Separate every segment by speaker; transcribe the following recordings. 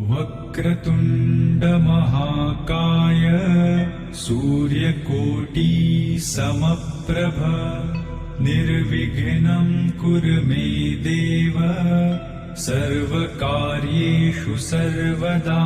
Speaker 1: वक्रतुण्ड महाकाय सूर्यकोटि समप्रभ निर्विघ्नं कुरु मे देव सर्वकार्येषु सर्वदा।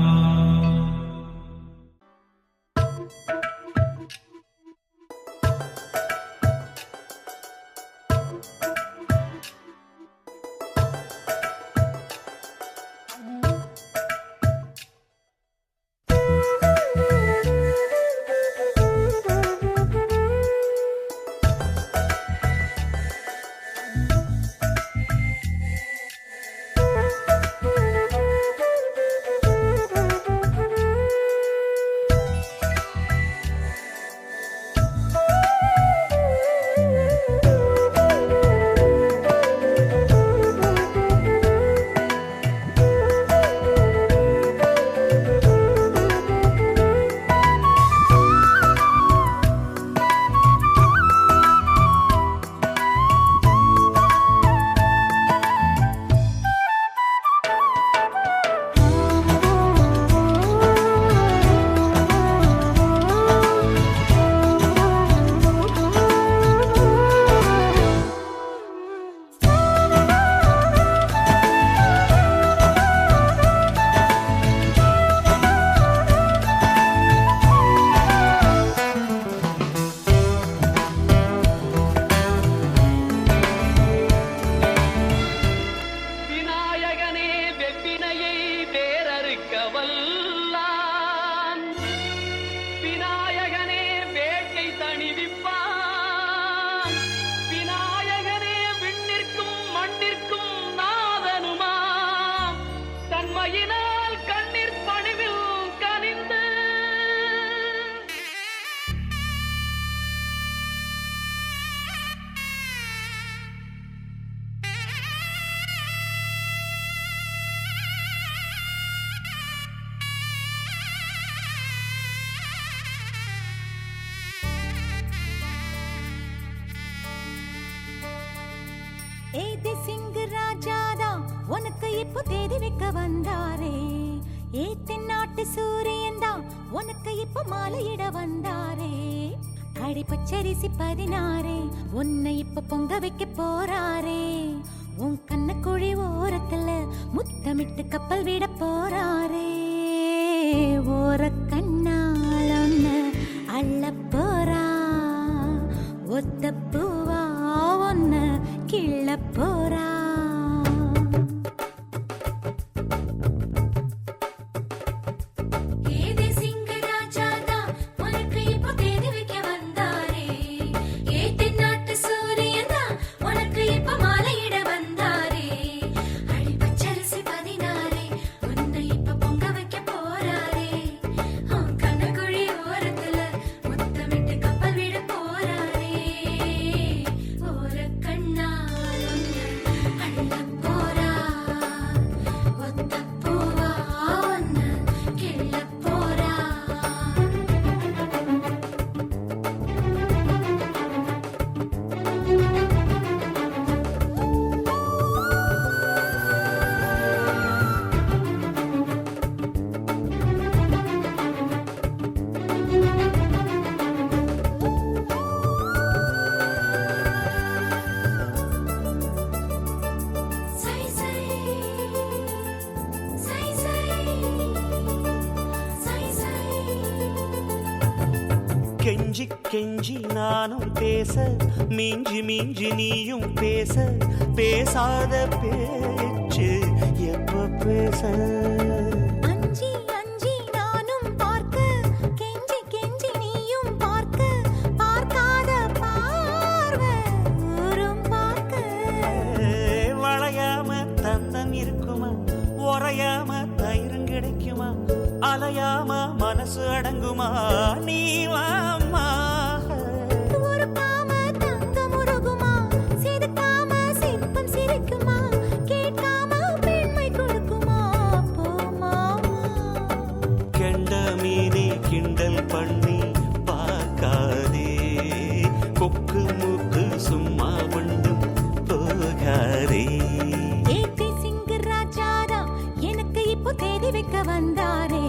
Speaker 2: சிங்க ராஜாதா உனக்கு இப்போ தேதி வைக்க வந்தாரே. தென்னாட்டு சூரியன் தான் உனக்கு இப்போ மாலையிட வந்தாரே. அடி பச்சரிசி 16 உன்னை இப்ப பொங்க வைக்க போறாரே. உன் கண்ண குழி ஓரத்துல முத்தமிட்டு கப்பல் விட போறாரே. ஓர கண்ணால் ஒன்ன அள்ள போறா. ஒத்த பூவா ஒன்ன கிள்ள போறா.
Speaker 3: கெஞ்சி கெஞ்சி நானும் பேச, மிஞ்சி மிஞ்சி நீயும் பேச, பேசாத பேச்சு எப்ப பேச.
Speaker 2: அஞ்சி அஞ்சி நானும் பார்க்க, கெஞ்சி கெஞ்சி நீயும் பார்க்க, பார்க்காத பார்வை ஊரும் பார்க்க.
Speaker 3: வளையாம தந்தம் இருக்குமா, உறையாம தயிரும் கிடைக்குமா, அலையாம மனசு அடங்குமா, நீ வாம்மா.
Speaker 2: உருக்காம தங்கம் உருகுமா, செதுக்காம சிற்பம் சிரிக்குமா, கேட்காம பெண்மை கொடுக்குமா, போமாமா.
Speaker 3: கெண்ட மீனே கிண்டல் பண்ணி பார்க்காதே, கொக்கு மூக்கு சும்மா ஒன்றும் போகாதே.
Speaker 2: சிங்க ராஜாதா எனக்கு இப்போ தேதி தேதி வைக்க வந்தாரே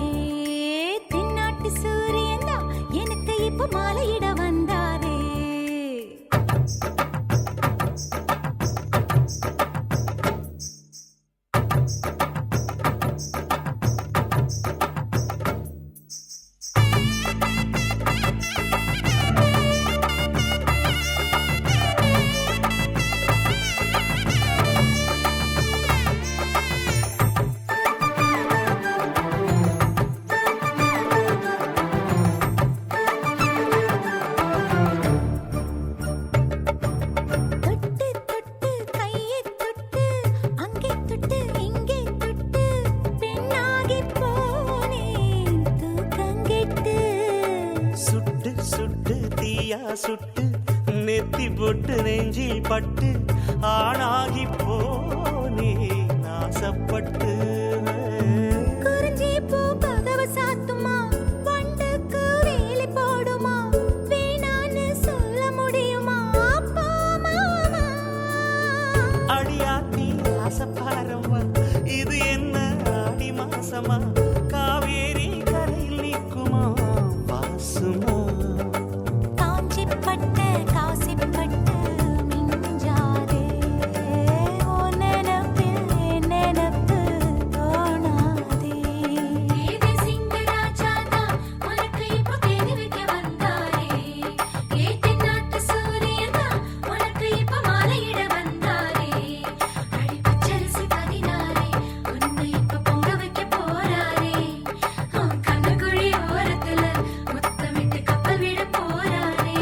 Speaker 2: தென்னாட்டு சூரியன் தான் எனக்கு இப்ப மாலையிட வந்தாரே. தொட்டு தொட்டு கையை தொட்டு அங்கே தொட்டு இங்கே தொட்டு பெண்ணாகி போனேன் தூக்கங்கெட்டு.
Speaker 3: சுட்டு சுட்டு தீயா சுட்டு நெத்தி போட்டு நெஞ்சில் பட்டு ஆணாகி போனே நாசப்பட்டு.
Speaker 2: குறிஞ்சி பூ கதவு சாத்துமா வண்டுக்கு வேலி போடுமா வேணான்னு சொல்ல முடியுமா அப்பா மாமா.
Speaker 3: அடியாத்தி ஆசப்பாரம்மா இது என்ன ஆடி மாசமா காவேரி கரையில் நிற்குமா வாசுமா.
Speaker 2: காஞ்சிப்பட்ட காசிப்பட்டு மிஞ்சாதே ஓ நினப்பில் என் நினப்பு தோணாதே. ஏதே சிங்கராஜா தான் உனக்கு இப்போ தேடி வைக்க வந்தாரே ஏ தென்னாட்டு சூரியன் தான் உனக்கு இப்போ மாலையிட வந்தாரே. அடி பச்சரிசி 16 உன்னை இப்போ பொங்க வைக்க போறாரே. உன் கண்ணுக்குழி ஓரத்துல முத்தமிட்டு கப்பல் விட போறாரே.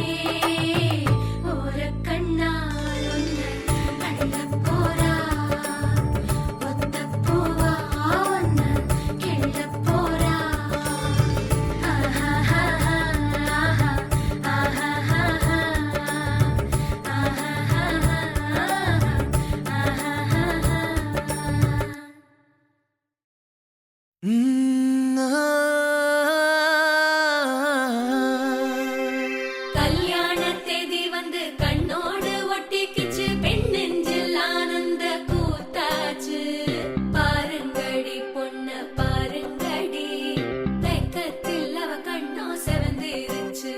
Speaker 2: ஓரக் கண்ணால் உன்னை அள்ளப் போறா ஒத்தப் பூவா உன்னை கிள்ளப் போறா. கல்யாண தேதி வந்து கண்ணோடு ஒட்டிக்கிச்சு பெண் நெஞ்சில் ஆனந்த கூத்தாச்சு. பாருங்கடி பொண்ண பாருங்கடி வெக்கத்தில் அவ கண்ணோ செவந்திருச்சு.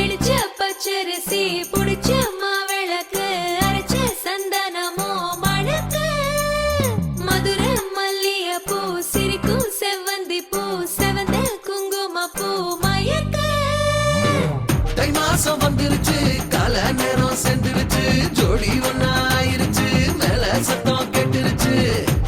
Speaker 2: இடிச்ச பச்சரிசி புடிச்ச மாவிளக்கு அரைச்ச சந்தனமோ மணக்கு. மதுரை மல்லிய பூ சிரிக்கும் செவ்வந்தி பூ செவந்த குங்கும பூ மயக்க.
Speaker 4: தை மாசம் வந்துருச்சு கால நேரம் சென்றுருச்சு ஜோடி ஒன்னாயிருச்சு மேல சத்தம் கெட்டுருச்சு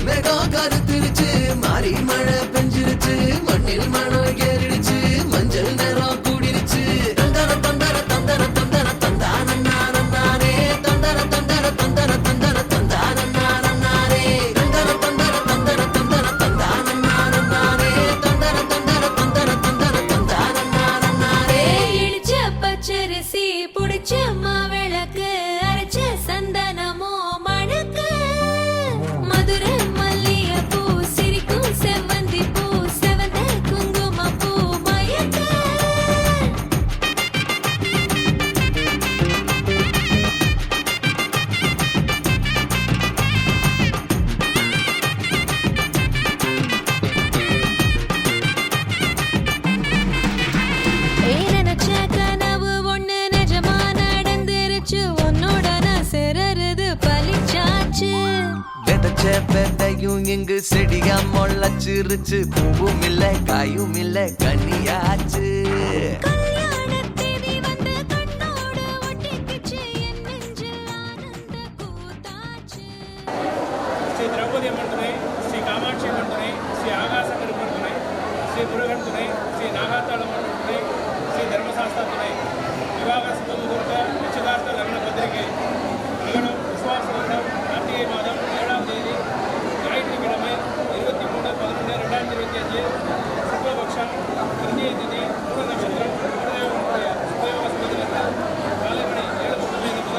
Speaker 4: மேகம் கருத்துருச்சு மாறி மழை பெஞ்சிருச்சு மண்ணில் மணம் ஏறிடுச்சு மஞ்சள் நேரம் கூடிருச்சு. தந்தர தந்தர தந்தர தந்தர தந்தானே தந்தர தந்தர தந்தர தந்தர தந்தானே தந்தர தந்தர தந்தர தந்தர தந்தானே தந்தர தந்தர தந்தர தந்தர தந்தானே.
Speaker 2: இடிச்ச பச்சரிசி புடிச்ச மாவிளக்கு அரைச்ச சந்தனமோ மணக்கு. மதுரை மல்லிய பூ சிரிக்கும் செவ்வந்தி பூ செவந்த குங்கும பூ மயக்க. நினைச்ச கனவு ஒண்ணு நிஜமா நடந்துருச்சு உன்னோட நான் சிறருது பலிச்சாச்சு.
Speaker 4: விதைச்ச விதையும் இங்கு செடியா முளைச்சிருச்சு பூவும் இல்ல காயும் இல்ல கனியாச்சு.
Speaker 2: கல்யாண தேதி வந்து கண்ணோடு ஒட்டிக்கிச்சு என் நெஞ்சில் ஆனந்த கூத்தாச்சு.
Speaker 5: ஸ்ரீ திரௌபதி அம்மன் துணை, ஸ்ரீ காமாட்சி அம்மன் துணை, ஸ்ரீ ஆகாசகருப்பர் துணை, ஸ்ரீ முருகன் துணை, ஸ்ரீ நாகாத்தாளம்மன் துணை, ஸ்ரீ தர்மசாஸ்தா துணை. விவாக சுத்தமுகூர்த்த நிச்சயதார்த்த லக்ன பத்திரிகை மகனம் விஸ்வாச வருடம் கார்த்திகை மாதம் 7ஆம் தேதி ஞாயிற்றுக்கிழமை 23/11/2025 சுக்லபக்ஷம் திருதியை திதி மூல நட்சத்திரம் சுபயோக சுபதினத்தில் காலை மணி 7:35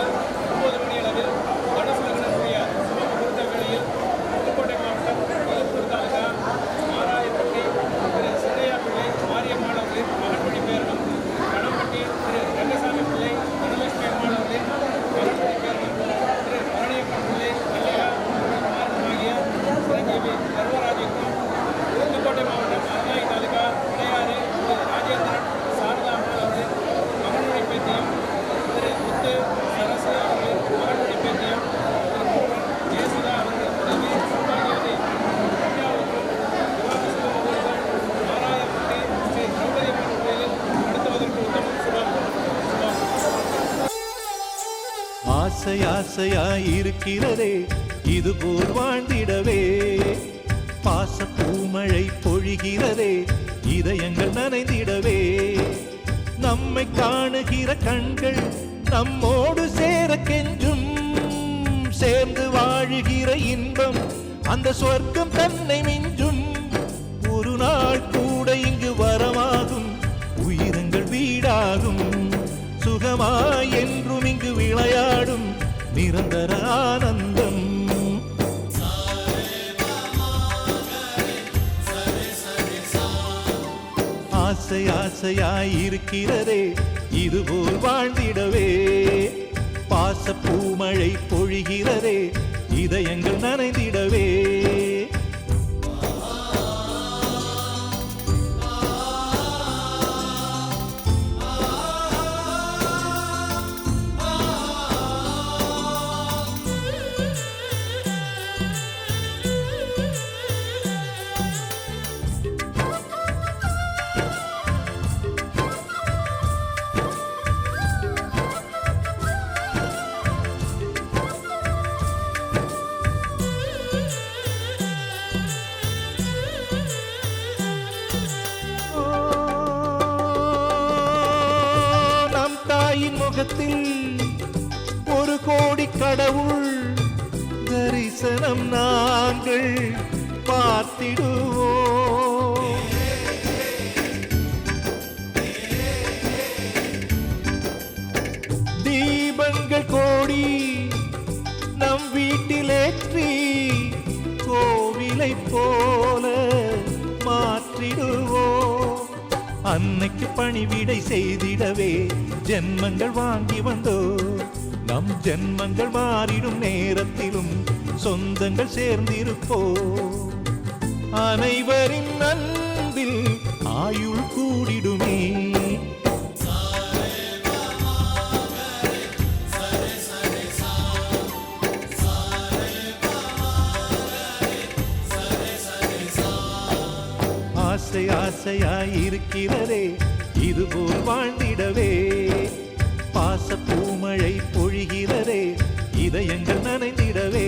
Speaker 6: ஆசை ஆசையாயிருக்கிறதே இதுபோல் வாழ்ந்திடவே பாச பூமழை பொழிகிறதே இதயங்கள் நனைந்திடவே நம்மை காணுகிற கண்கள் நம்மோடு சேர கெஞ்சும் சேர்ந்து வாழுகிற இன்பம் அந்த சொர்க்கம் தன்னை மிஞ்சும் ஒரு நாள் கூட இங்கு வரமாகும் உயிரங்கள் வீடாகும் சுகமாய் என்றும் இங்கு விளையாடும் நிரந்தர ஆனந்தம் ஆசை ஆசையாயிருக்கிறதே இதுபோல் வாழ்ந்திடவே பாச பூமழை பொழிகிறதே இதயங்கள் நனைந்திடவே முகத்தில் ஒரு கோடி கடவுள் தரிசனம் நாங்கள் பார்த்திடுவோம் தீபங்கள் கோடி நம் வீட்டிலேற்றி கோவிலை போல மாற்றிடுவோம் அன்னைக்கு பணிவிடை செய்திடவே ஜென்மங்கள் வாங்கி வந்தோ நம் ஜென்மங்கள் மாறிடும் நேரத்திலும் சொந்தங்கள் சேர்ந்திருப்போ அனைவரின் அன்பில் ஆயுள் கூடிடுமே ஆசை ஆசையாயிருக்கிறதே இதுபோல் வாழ்ந்திடவே பாச பூமழை பொழிகிறதே இதயங்கள் நனைந்திடவே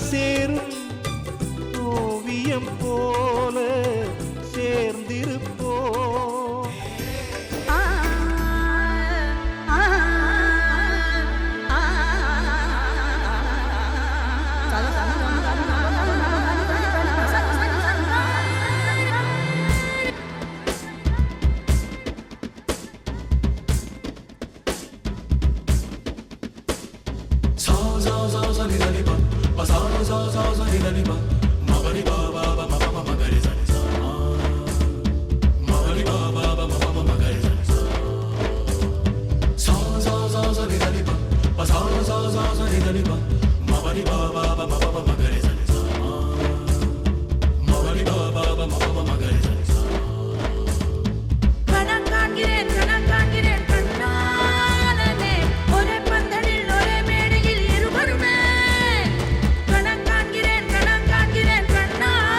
Speaker 6: சேரும் ஓவியம் போல சேர்ந்திருப்போ
Speaker 2: கண்ணா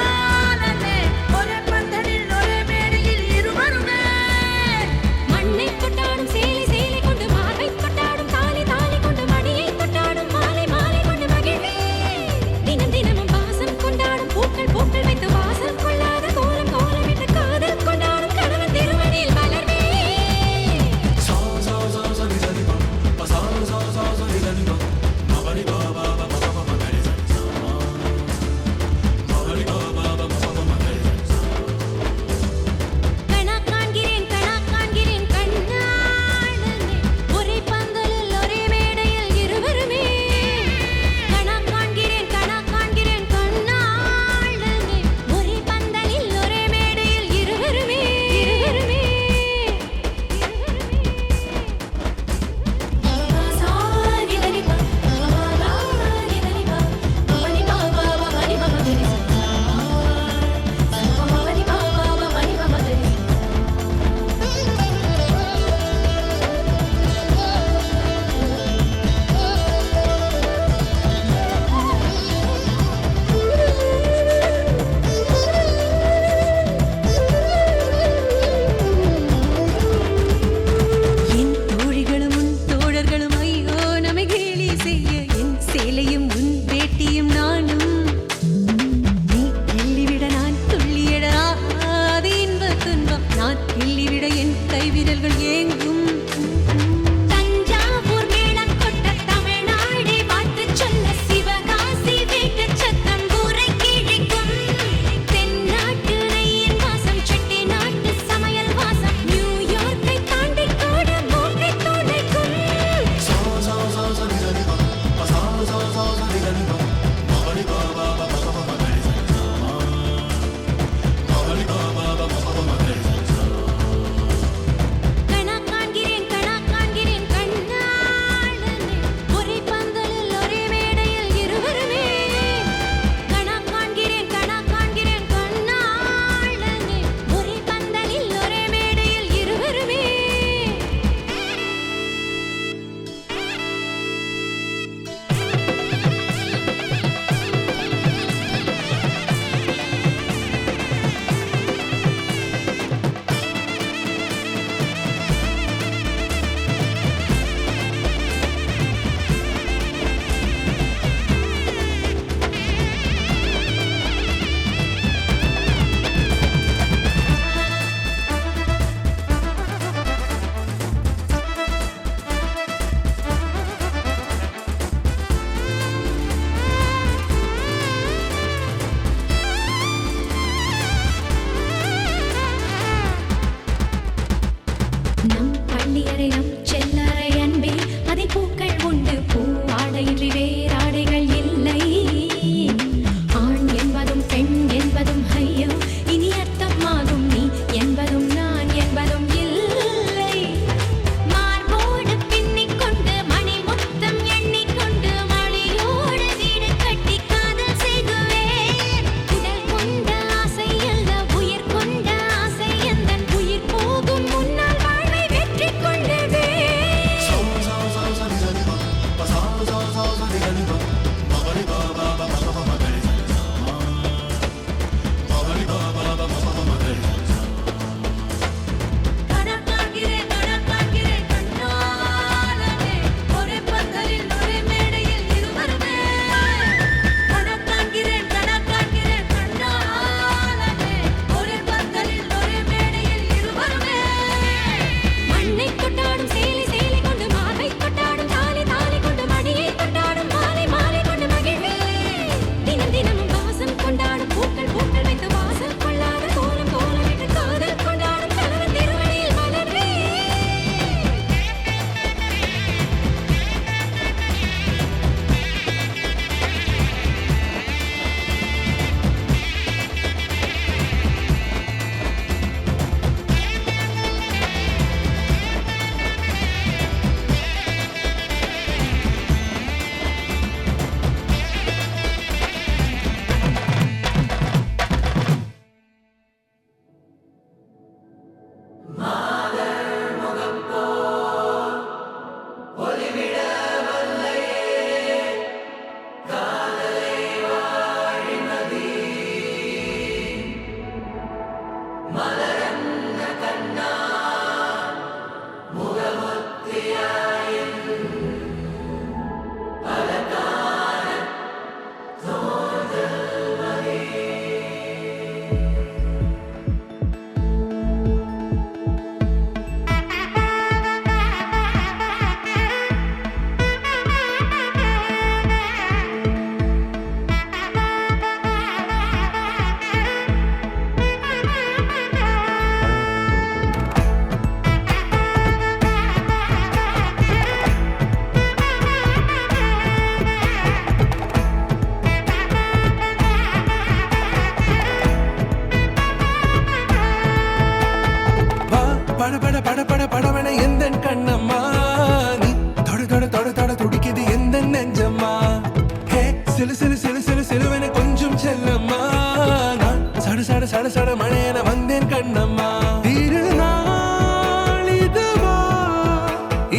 Speaker 4: சட சட மழையன வந்தேன் கண்ணம்மா திருநாள் இதுவா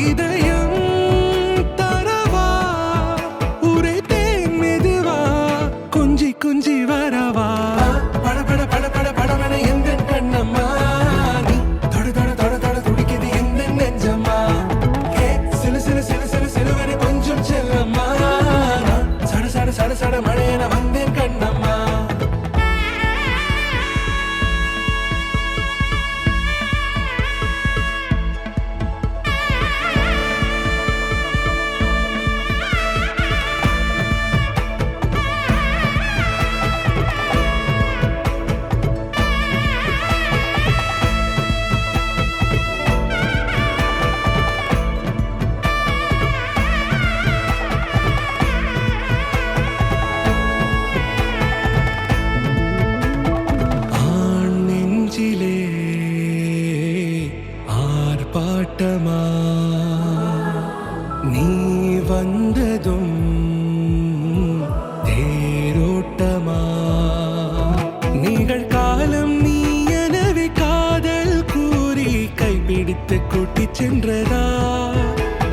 Speaker 4: இதயம் தரவா உரைத்தேன் மெதுவா கொஞ்சி கொஞ்சி வரவா பட பட பட பட படவன எந்த கண்ணம்மா நீ தொட தொட தொட தொட துடிக்குது எந்த நெஞ்சம்மா ஹே சிலு சிலு சிலு சிலு சிலுவனை கொஞ்சம் செல்லம்மா சட சட சட சட மழையன வந்தேன் கண்ணம்மா ஆர்ப்பாட்டமா நீ வந்ததும் தேரோட்டமா நிகழ்காலம் நீ எனவே காதல் கூறி கைப்பிடித்து கூட்டிச் சென்றதா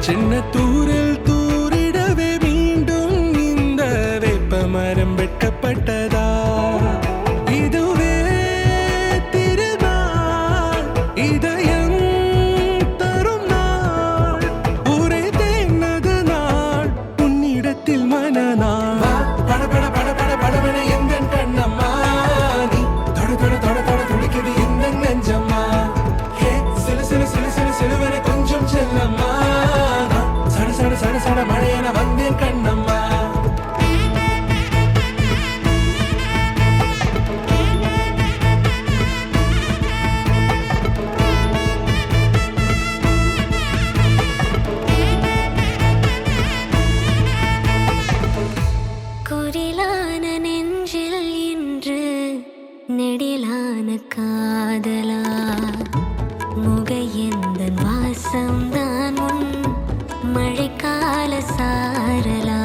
Speaker 4: சின்ன தூரல் தூரிடவே மீண்டும் இந்த வேப்ப மரம் வெட்கப்பட்டதா இதுவே திருநாள் இதயம் தரும் நாள் உரைத்தேனது நாள் உன்னிடத்தில் மனநாள் பட பட பட பட படவன எந்த கண்ணம்மா நீ தொட தொட தொட தொட துடிக்குது எந்த நெஞ்சம்மா ஹே சிலு சிலு சிலு சிலு சிலுவனை கொஞ்சம் செல்லம்மா சட சட சட சட மழையன வந்தேன் கண்ணம்மா
Speaker 2: குரிலான நெஞ்சில் இன்று நெடிலான காதலா முகையெந்தன் வாசம்தான் உன் மழைக்கால சாரலா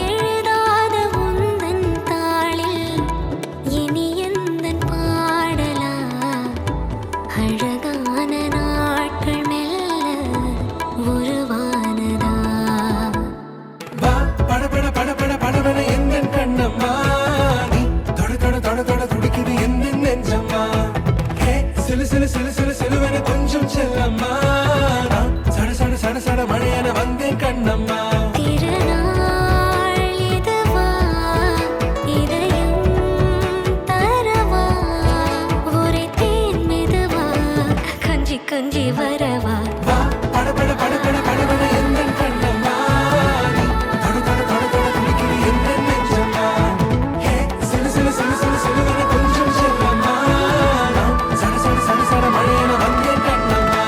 Speaker 2: எழுதாத உந்தன் தாளில் இனி எந்தன் பாடலா அழகான நாட்கள் மெல்ல உருவானதா
Speaker 4: வா பட பட பட பட படவன எந்த கண்ணம்மா நீ தொட தொட தொட தொட துடிக்குது எந்த நெஞ்சம்மா ஹே சிலு சிலு சிலு சிலு சிலுவன கொஞ்சம் செல்லம்மா சட சட சட சட மழையன வந்தேன் கண்ணம்மா
Speaker 2: திருநாள் இதுவா இதயம் தரவா உரைத்தேன் மெதுவா கொஞ்சி கொஞ்சி வரவா
Speaker 4: வா பட பட பட பட படவன எந்த கண்ணம்மா நீ தொட தொட தொட தொட துடிக்குது எந்த நெஞ்சம்மா ஹே சிலு சிலு சிலு சிலு சிலுவன கொஞ்சம் செல்லம்மா சட சட சட சட மழையன வந்தேன் கண்ணம்மா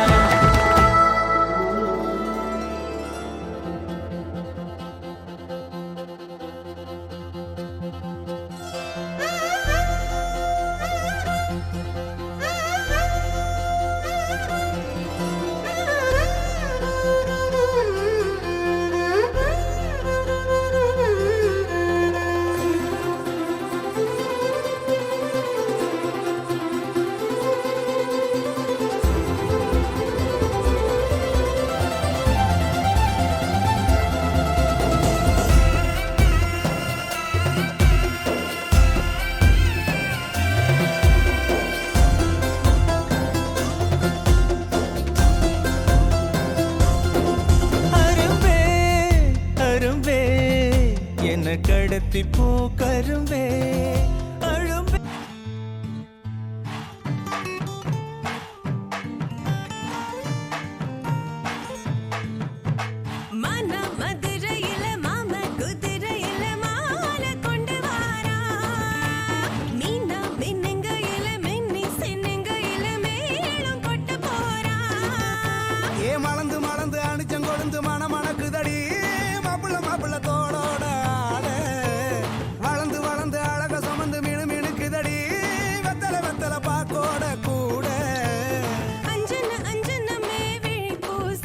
Speaker 6: அரும்பே அரும்பே என்ன கடத்தி போ கரும்பே அழும்பே
Speaker 2: மன மதுரையில மாம குதிரையில மால கொண்டு வாரா மீனா மின்னுங்கையில மின்னி சின்னுங்கையில மேளம் கொட்டு போறா
Speaker 7: ஏ மலந்து மலந்து அணிச்சம் கொழுந்து மணக்குதடி மாப்பிள்ள மாப்பிள்ள தோளோட ஆட வளர்ந்து வளர்ந்து அழக சுமந்து மினு மினுக்குதடி வெத்தல வெத்தல பாக்கோட கூட
Speaker 2: அஞ்சன அஞ்சனமே விழி பூச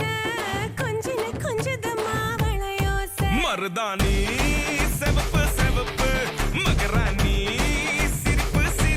Speaker 2: கொஞ்சன கொஞ்சதமா வளையோச
Speaker 6: மருதாணி செவப்பு செவப்பு மகராணி சிரிப்பு சிரிப்பு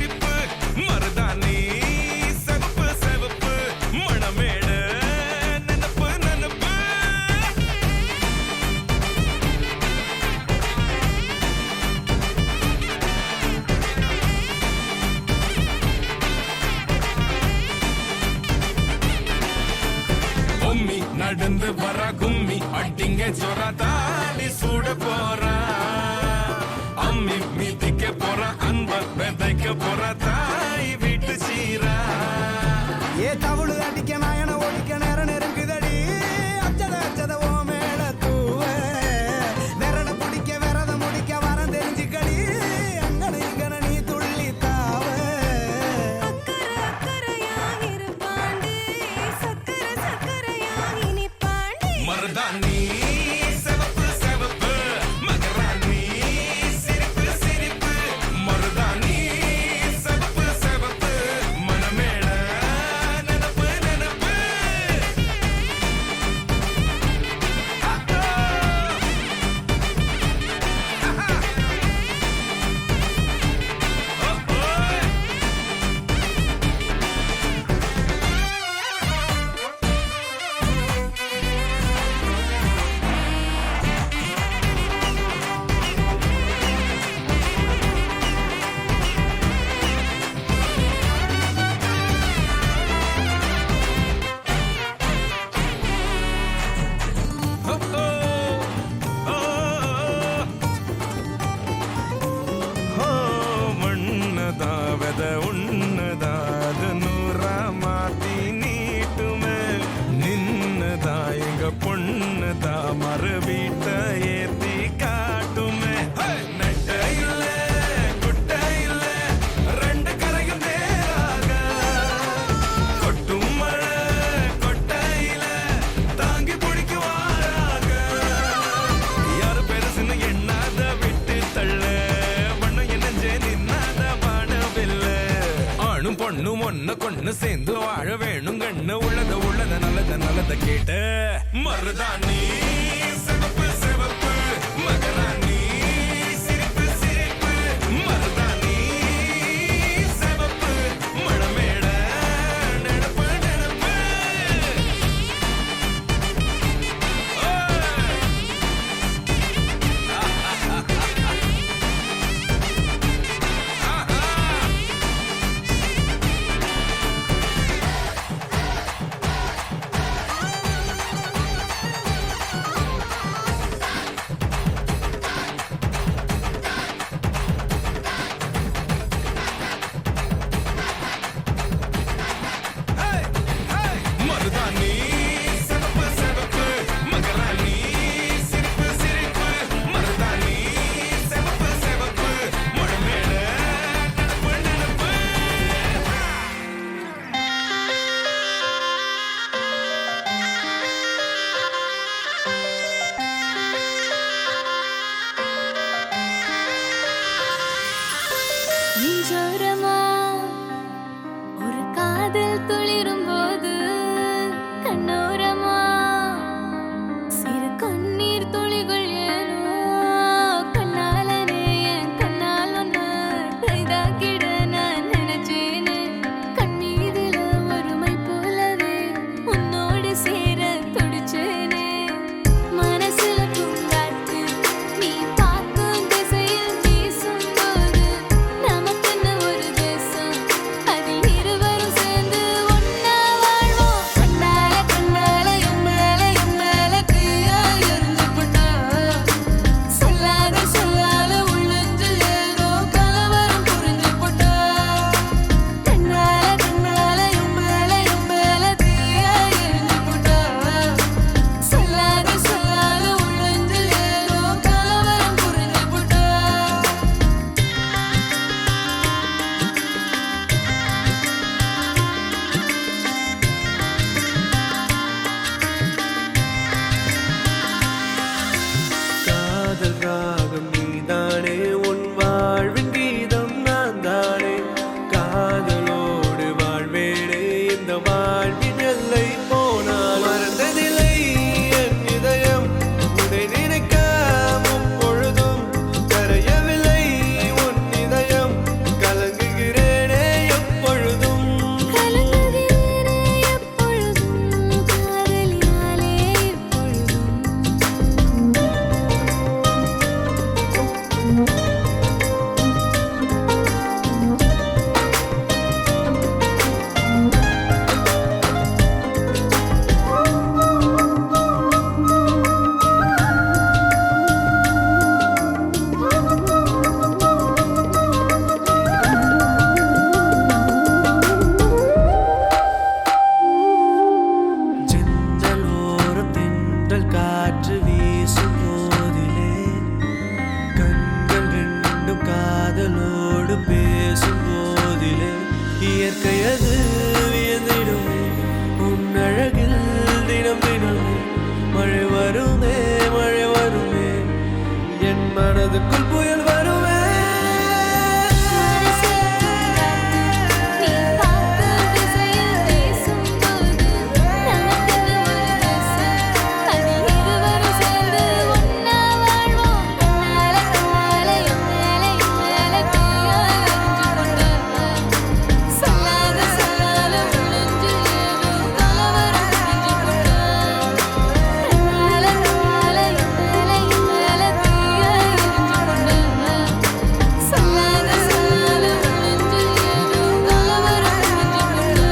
Speaker 4: இருந்து வர கும்மி அடிங்க ஜொரா தாடி சூட போறா அம்மி மீதிக்க போற அன்ப விதைக்க போற தாய் வீட்டு சீரா
Speaker 7: ஏ தவுளு அடிக்க நாயன ஒடிக்க நேரம் நெருங்குதடி அச்சத அச்சத ஓ மேல தூவ விரட பிடிக்க விரத முடிக்க வரம் தெரிஞ்சுக்கடி அங்கன இங்கன நீ துள்ளி தாவ
Speaker 2: அக்கறை அக்கறையாயிருப்பாண்டு சக்கரை சக்கரையாயினிப்பாண்டு
Speaker 4: மருதாணி சிவப்பு சிவப்பு மகராணி சிரிப்பு சிரிப்பு மருதாணி சிவப்பு சிவப்பு மனமேட நினப்பு நினப்பு மண்ணதாவத உன்னதாத நூறா மாத்தி நீட்டுமே நின்னதா எங்க பொண்ணுதா மறு வீட்ட ஏத்தி காட்டுமே நெட்ட இல்ல குட்ட இல்ல ரெண்டு கரையும் நேராக கொட்டும் மழை கொட்டையில தாங்கி பிடிக்குவாராக யாரு பெருசுன்னு எண்ணாத விட்டு தள்ள வண்ணம் என்னஞ்சே நின்னாத வானவில்ல ஆணும் பொண்ணும் ஒன்ன கொன்னு சேர்ந்து வாழ வேணும் கண்ணு உள்ளத உள்ளத நல்லத நல்லத கேட்ட மருதாணி சிவப்பு சிவப்பு மகராணி சிரிப்பு சிரிப்பு மருதாணி சிவப்பு மணமேட நினப்பு நினப்பு
Speaker 6: அதுக்குள் புயல் வருமே
Speaker 2: நீ பார்க்கும் திசையில் வீசும்போது நமக்கென ஒரு தேசம். அது இருவரும் சேர்ந்து ஒன்னா வாழ்வோம். கண்ணால கண்ணால என்னால என்னால தீயா எரிஞ்சு கொண்டா. சொல்லாத சொல்லாத நெஞ்சில் ஏதோ கலவரம் செஞ்சு கொண்டா. கண்ணால கண்ணால என்னால என்னால தீயா எரிஞ்சு கொண்டா. சொல்லாத சொல்லாத நெஞ்சில் ஏதோ கலவரம் செஞ்சு கொண்டா.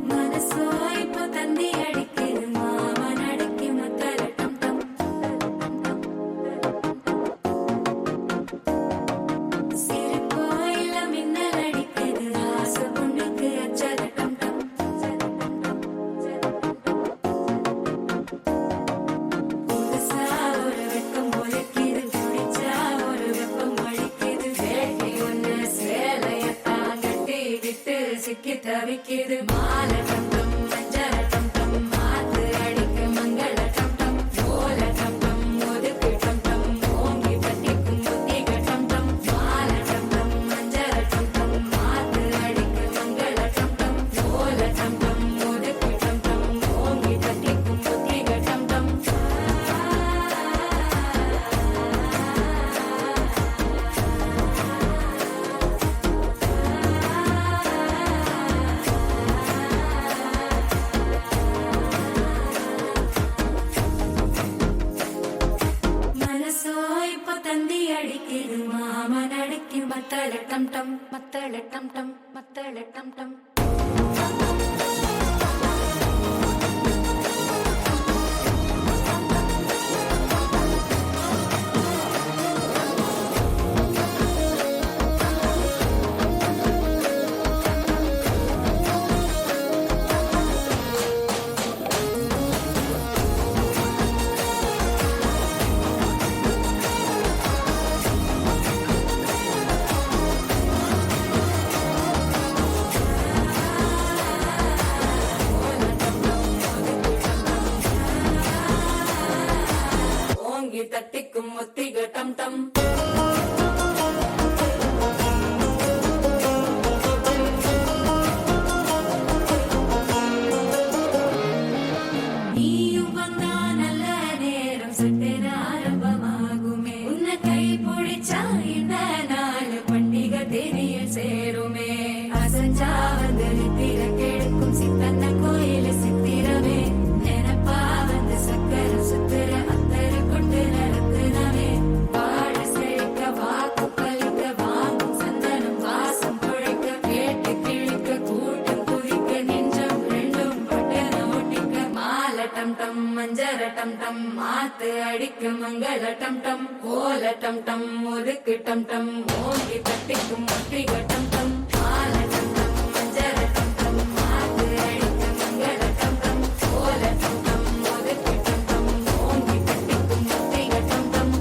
Speaker 2: மனசோ இப்போ தந்தி அடிக்குது மாமன் அடக்கி மத்தல டம் டம். சிறு கோயில மின்னல் அடிக்குது ஆசை பொண்ணுக்கு அச்சத டம் டம். புதுசா ஒரு வெக்கம் ஒலிக்குது குடிச்சா ஒரு வெப்பம் அடிக்குது. வேட்டி ஒண்ணு சேலையத்தான் கட்டி விட்டு சிக்கி தவிக்குது. மாலை டம் டம் மஞ்சள் டம் டம் மாத்து அடிக்க மங்கள டம் டம். ஓல டம் டம் ஒதுக்கு டம் டம் ஓங்கி பட்டிக்கும் புத்திக டம் டம். மாலை டம் டம் மஞ்சள் டம் டம் மாத்து அடிக்க மங்கள டம் டம். ஓல டம் டம் ஒதுக்கு டம் டம் ஓங்கி பட்டிக்கும் புத்திக டம் டம். மனசோ இப்போ தந்தி அடிக்குது மாமன் அடக்கி மத்தள டம் டம் மத்தள டம் டம் மத்தள டம் டம். ஓங்கி தட்டிக்கும் ஒத்திக டம் டம். நீயும் வந்தா நல்ல நேரம் சட்டென ஆரம்பமாகுமே. உன்னை கை பிடிச்சா இந்த நாள் பண்டிகை தேதியில் சேருமே. அசஞ்சா வந்து நித்திர கெடுக்கும் சித்தன்ன கோயில சித்திரமே. நினப்பா வந்து சக்கர சுத்துற அத்தர கொண்டு நடத்துனவே. வாழ செழிக்க வாக்கு பலிக்க வாங்கும் சந்தனம் வாசம் பொழைக்க. கேட்டு கிழிக்க கூட்டம் குதிக்க நெஞ்சம் ரெண்டும் பட்டன ஒட்டிக்க. மாலை டம் டம் மஞ்சர டம் டம் மாத்து அடிக்க மங்கள டம் டம். ஓல டம் டம் ஒதுக்கு டம் டம் ஓங்கி தட்டிக்கும் ஒட்டிக டம் டம். மாலை டம் டம் மஞ்சர டம் டம் மாத்து அடிக்க மங்கள டம் டம். ஓல டம் டம் ஒதுக்கு டம் டம் ஓங்கி தட்டிக்கும் ஒட்டிக டம் டம்.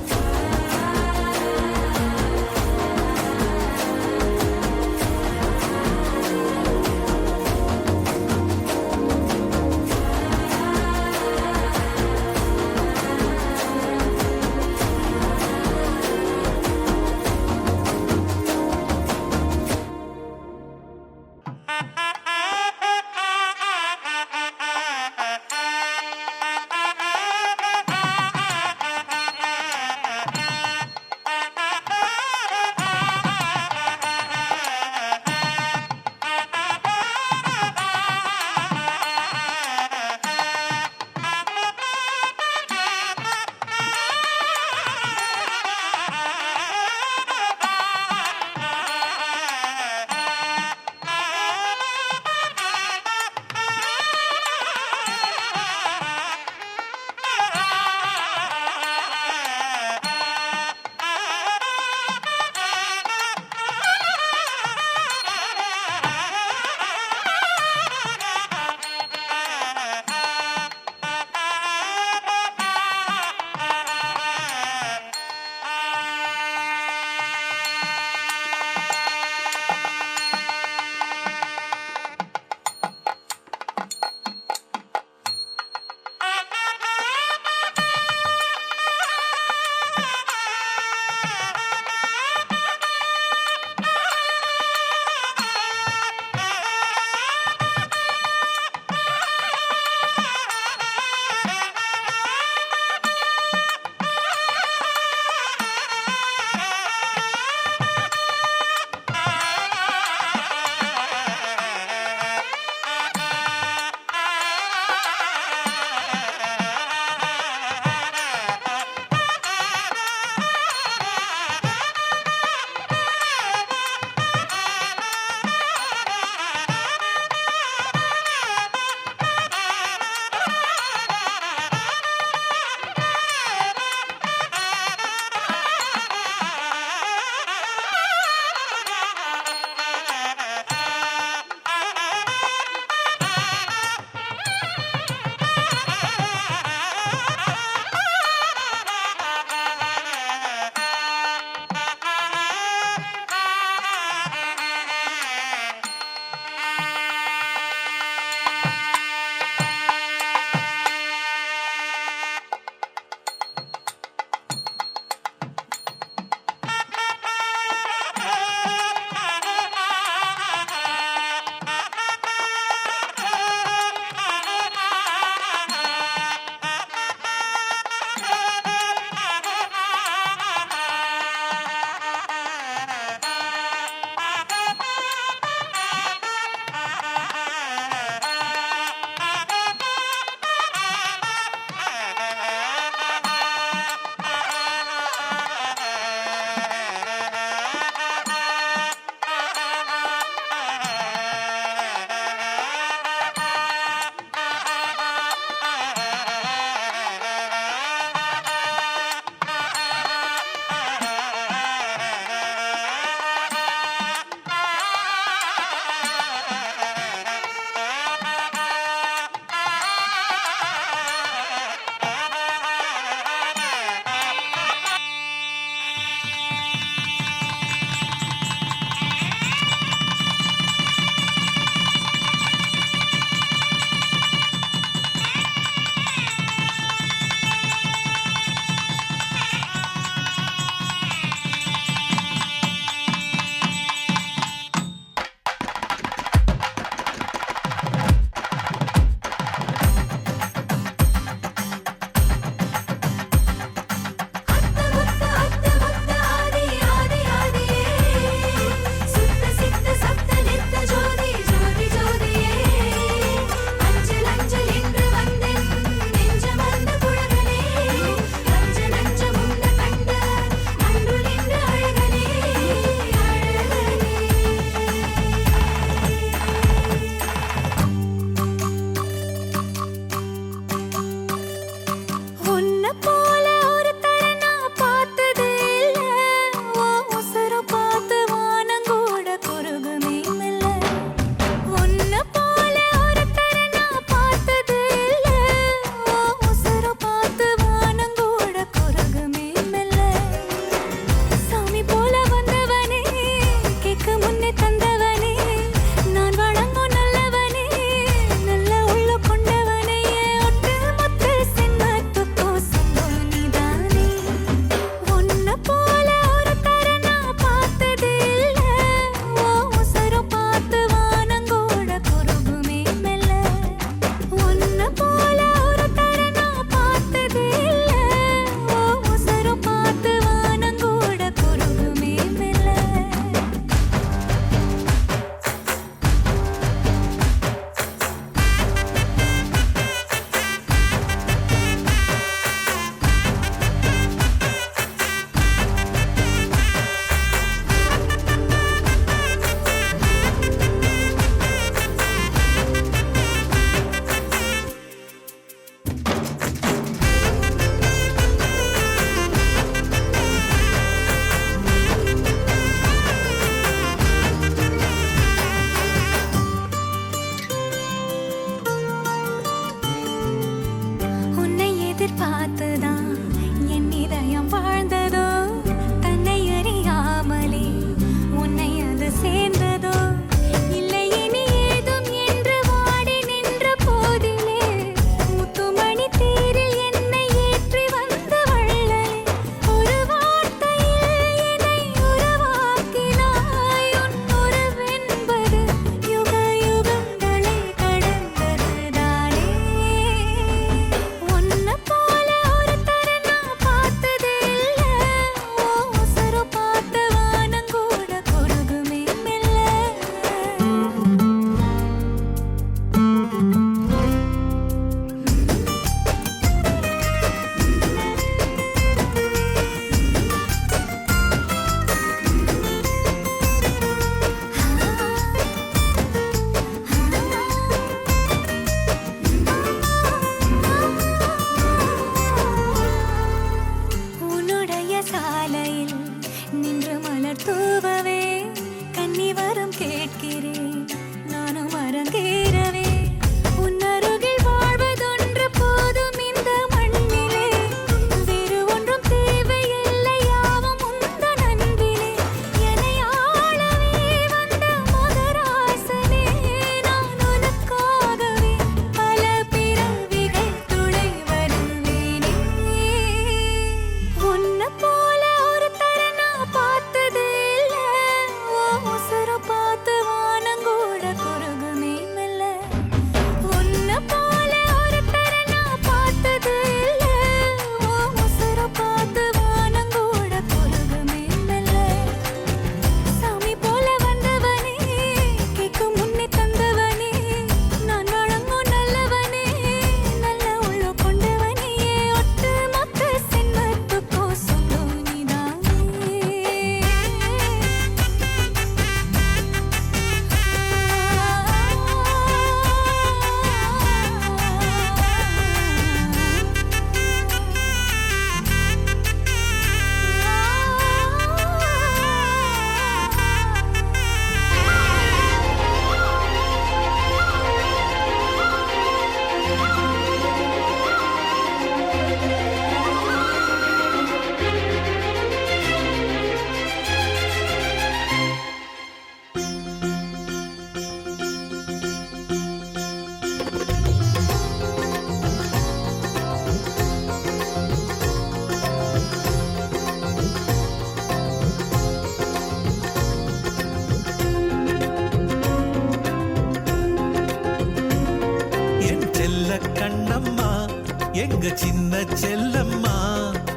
Speaker 6: சின்ன செல்லம்மா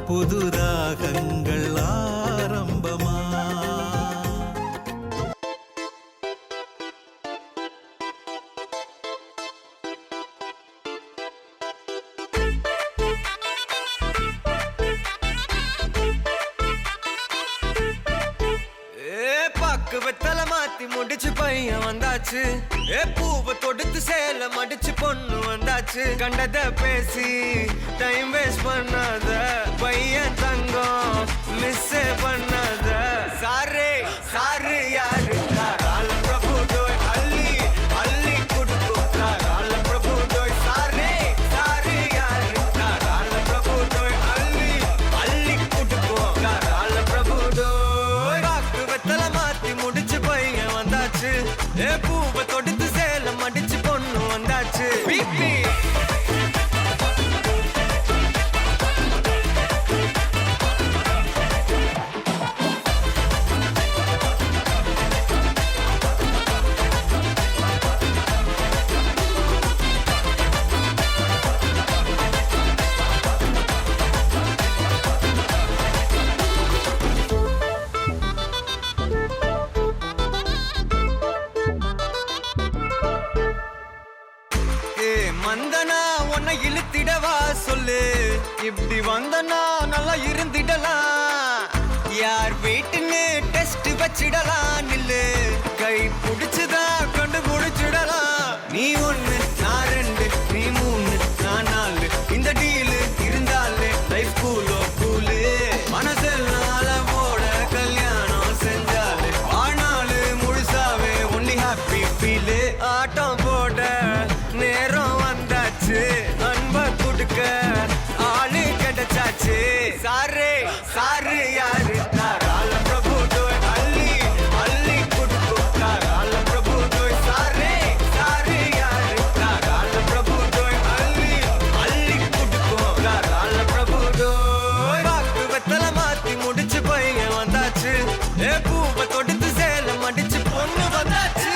Speaker 6: புது ராகங்கள் ஆரம்பமா. பாக்கு வெத்தல மாத்தி முடிச்சு பையன் வந்தாச்சு. பூவை தொடுத்து சேல மடிச்சு பொண்ணு வந்தாச்சு. கண்டத பேசி டைம் வேஸ்ட் பண்ணாத பையன் தங்கம் மிஸ் பண்ணாத. சாரே சாரு யாரு கால பிரபு டோய் அள்ளி அள்ளி குடுக்கு கால பிரபு டோய். சாரே சாரு யாரு கால பிரபு டோய் அள்ளி அள்ளி குடுக்கு கால பிரபு டோய். பாக்கு வெத்தல மாத்தி முடிச்சு பையன் வந்தாச்சு. பூவை தொடுத்து சேல மடிச்சு பொண்ணு வந்தாச்சு. பிபி மந்தனா உன்னை இழுத்திடவா சொல்லு. இப்படி வந்தனா நல்லா இருந்திடலாம். யார் வீட்டுன்னு டெஸ்ட் வச்சிடலாம். நில்லு கை புடிச்சுதா கண்டு முடிச்சிடலாம். நீ ஒண்ணு நான் ரெண்டு நீ மூணு நான் நாலு. இந்த டீலு இருந்தாலே லைஃப் கூலோ கூலு. மனசெல்லாம் அளவோட கல்யாணம் செஞ்சாலே ஆனாலு முழுசாவே ஒன்லி ஹாப்பி ஃபீலு. ஆட்டம் போட நேரம் வந்தாச்சு. அன்ப குடுக்க ஆளு கிடைச்சாச்சு. சாரே சாரு யாரு கால பிரபு டோய் அள்ளி அள்ளி குடுக்கு கால பிரபு டோய். சாரே சாரு யாரு கால பிரபு டோய் அள்ளி அள்ளி குடுக்கு கால பிரபு டோய். பாக்கு வெத்தல மாத்தி முடிச்சு பையன் வந்தாச்சு. பூவை தொடுத்து சேல மடிச்சு பொண்ணு வந்தாச்சு.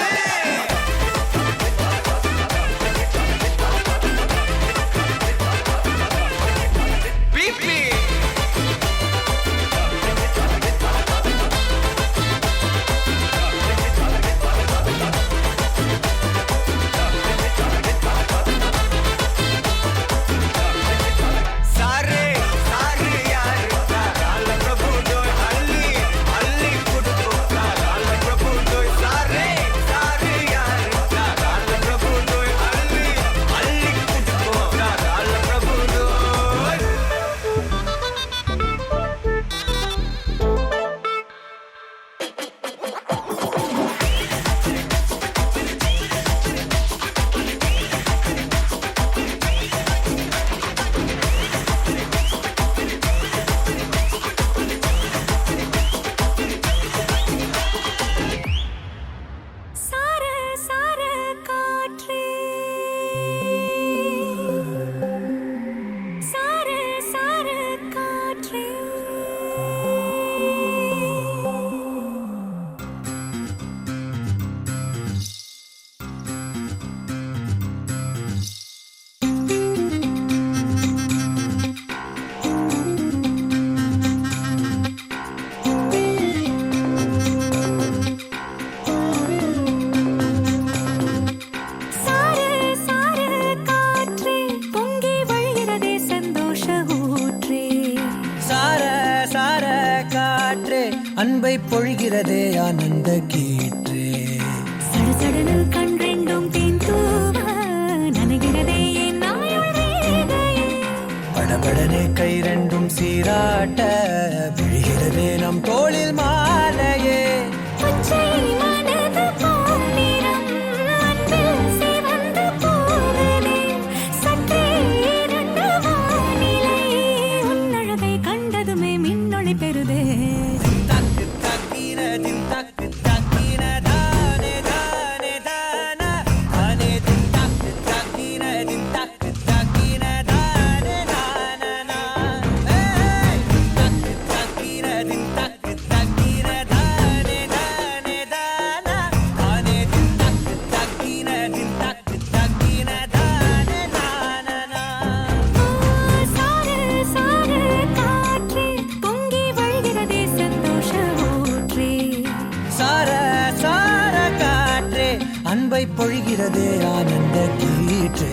Speaker 6: சாரே சாரு யாரு கால பிரபு டோய் அள்ளி அள்ளி குடுக்கு கால பிரபு டோய். சாரே சாரு யாரு கால பிரபு டோய் அள்ளி அள்ளி குடுக்கு கால பிரபு டோய்.
Speaker 2: சார சார காற்றே சார சார காற்றே. சார சார காற்றே பொங்கி வழிகிறதே சந்தோஷ ஊற்றே.
Speaker 8: சார சார காற்றே அன்பை பொழிகிறதே ஆனந்த கீற்றே.
Speaker 2: சடசடனு கண் ரெண்டும் தேன் தூவ நனைகிறதே என் நாயுள் ரேகையே.
Speaker 8: படபடனே கை ரெண்டும் சீராட்ட விழுகிறதே நம் தோளில் மாலையே.
Speaker 2: பச்சை மனது பொன்னிறம் அன்பில் சிவந்து போகுதே. சற்றே இருண்ட வானிலை உன்னழகை கண்டதுமே மின்னொளி பெறுதே.
Speaker 8: தக்கு தக்கினதின் தக்கு தக்கின தானே தானே தானா தானே தக்கு தக்கினதின் தக்கு தக்கின தானே தானா. தக்கு தக்கினதின் தக்கு தக்கின அன்பை பொழிகிறதே ஆனந்த கீற்றே.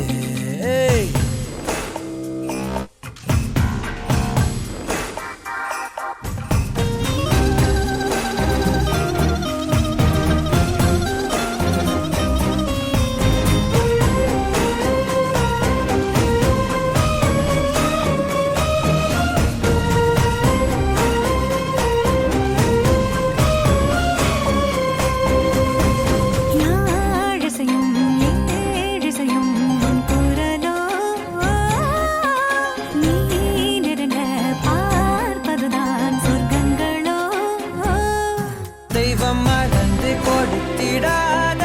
Speaker 8: தெய்வம் மறந்து கொடுத்திடாத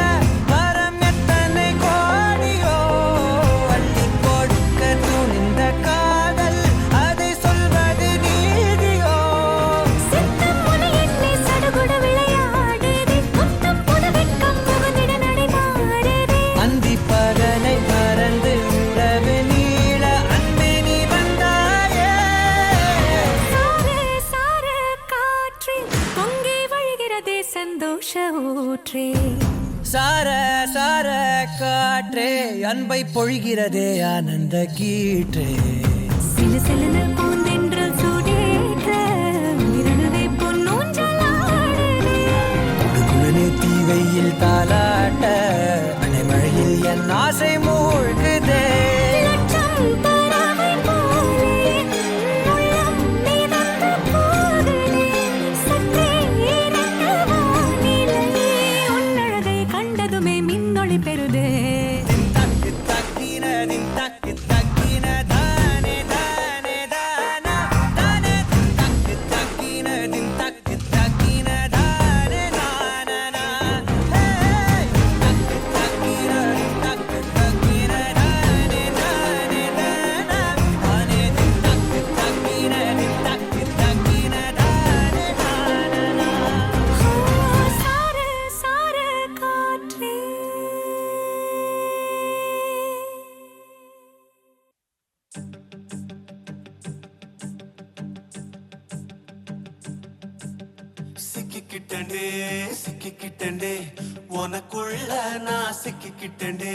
Speaker 8: வரம் எத்தனை கோடியோ, அள்ளி கொடுக்க துணிந்த காதல் அதை சொல்வது நீதியோ. அந்தி பகலை மறந்து உறவு நீள அன்பே நீ வந்தாயே.
Speaker 2: சந்தோஷ ஊற்றே
Speaker 8: சார சார காற்றே அன்பை பொழிகிறதே ஆனந்த கீற்றே.
Speaker 2: சில சில பூந்தென்றல் சூடேற்ற இரணுவை பொன்னூஞ்சலாடுதே.
Speaker 8: குடுகுளனே தீவையில் தாலாட்ட அனைமழையில் என் ஆசை மூழ்குதே.
Speaker 2: லட்சம் பறவை போலே உள்ளம் மிதந்த போகுதே. சற்றே இறந்த வானிலையே உன்னழகை கண்டதுமே மின்னொளி பெறுதே.
Speaker 8: தக்கு தக்கின தின் தக்கு தக்கின தானே தானே தானா தானே தக்கு தக்கின தின் தக்கு தக்கின தானே நானா. தக்கு தக்கின தக்கு தக்கின தானே தானே தானா தானே தக்கு தக்கின தின் தக்கு தக்கின தானே நானா.
Speaker 2: சார சார காற்றே
Speaker 3: சிக்கிக்கிட்டே சிக்கிக்கிட்டே உனக்குள்ள நான் சிக்கிக்கிட்டே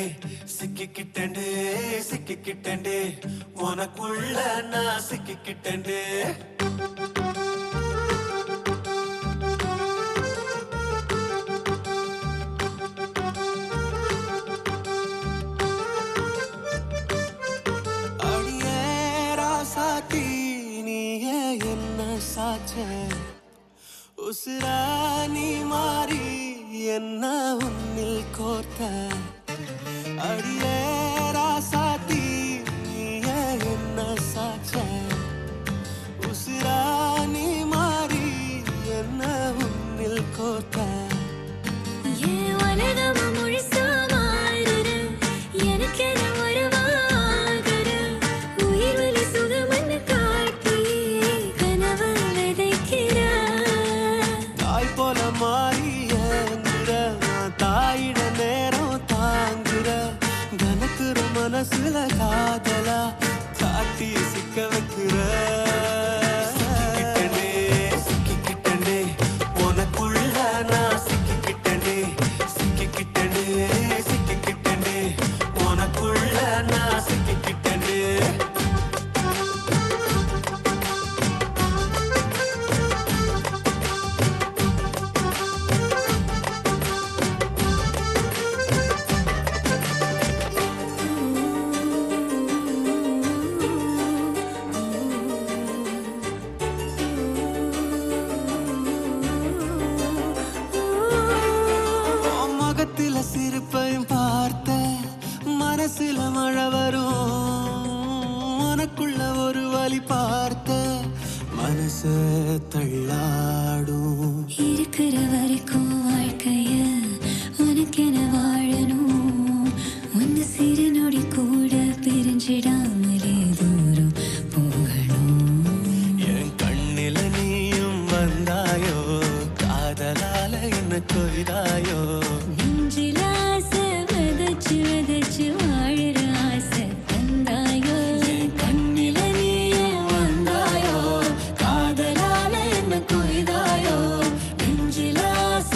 Speaker 3: சிக்கிக்கிட்டே சிக்கிக்கிட்டே உனக்குள்ள நான் சிக்கிக்கிட்டே. அடியே ராசாத்தி நீயே என்ன சாச்ச உசுரா நீ மாறி என்ன உன்னில் கோர்த்த. அடியே ராசாத்தி நீயே என்ன சாச்ச உசுரா நீ மாறி என்ன உன்னில் கோர்த்த.
Speaker 2: ஏன் உலகமும் முழுசா மாறுது, எனக்கென உருவாகுது. உயிர் வலி சுகமன்னு காட்டி கனவு விதைக்கிறாய்.
Speaker 3: தாய் போல மாறி ஏங்குற நான் தாயிட நேரம் தாங்குற கனக்குற மனசுல காதலா காட்டி சிக்க வைக்கிற. சிக்கிக்கிட்டே உனக்குள்ள நான் சிக்கிக்கிட்டே சிக்கிக்கிட்டே சிக்கிக்கிட்டே உனக்குள்ள நான் சிக்கிக்கிட்டே. முகத்தில சிரிப்பையும் பார்த்த மனசுல மழை வரும். உனக்குள்ள ஒரு வழி பார்த்த மனச தள்ளாடும்.
Speaker 2: இருக்கிற வரைக்கும் வாழ்க்கைய உனக்கென வாழணும். ஒன்னு சிறு நொடி கூட பிரிஞ்சிடாமலே தூரம் போகணும்.
Speaker 3: என் கண்ணில நீயும் வந்தாயோ காதலால என்ன கொய்தாயோ.
Speaker 2: நெஞ்சில ஆசை விதைச்சு விதைச்சு வாழற ஆசை தந்தாயோ.
Speaker 3: என் கண்ணில நீயும் வந்தாயோ காதலால என்ன கொய்தாயோ. நெஞ்சில ஆசை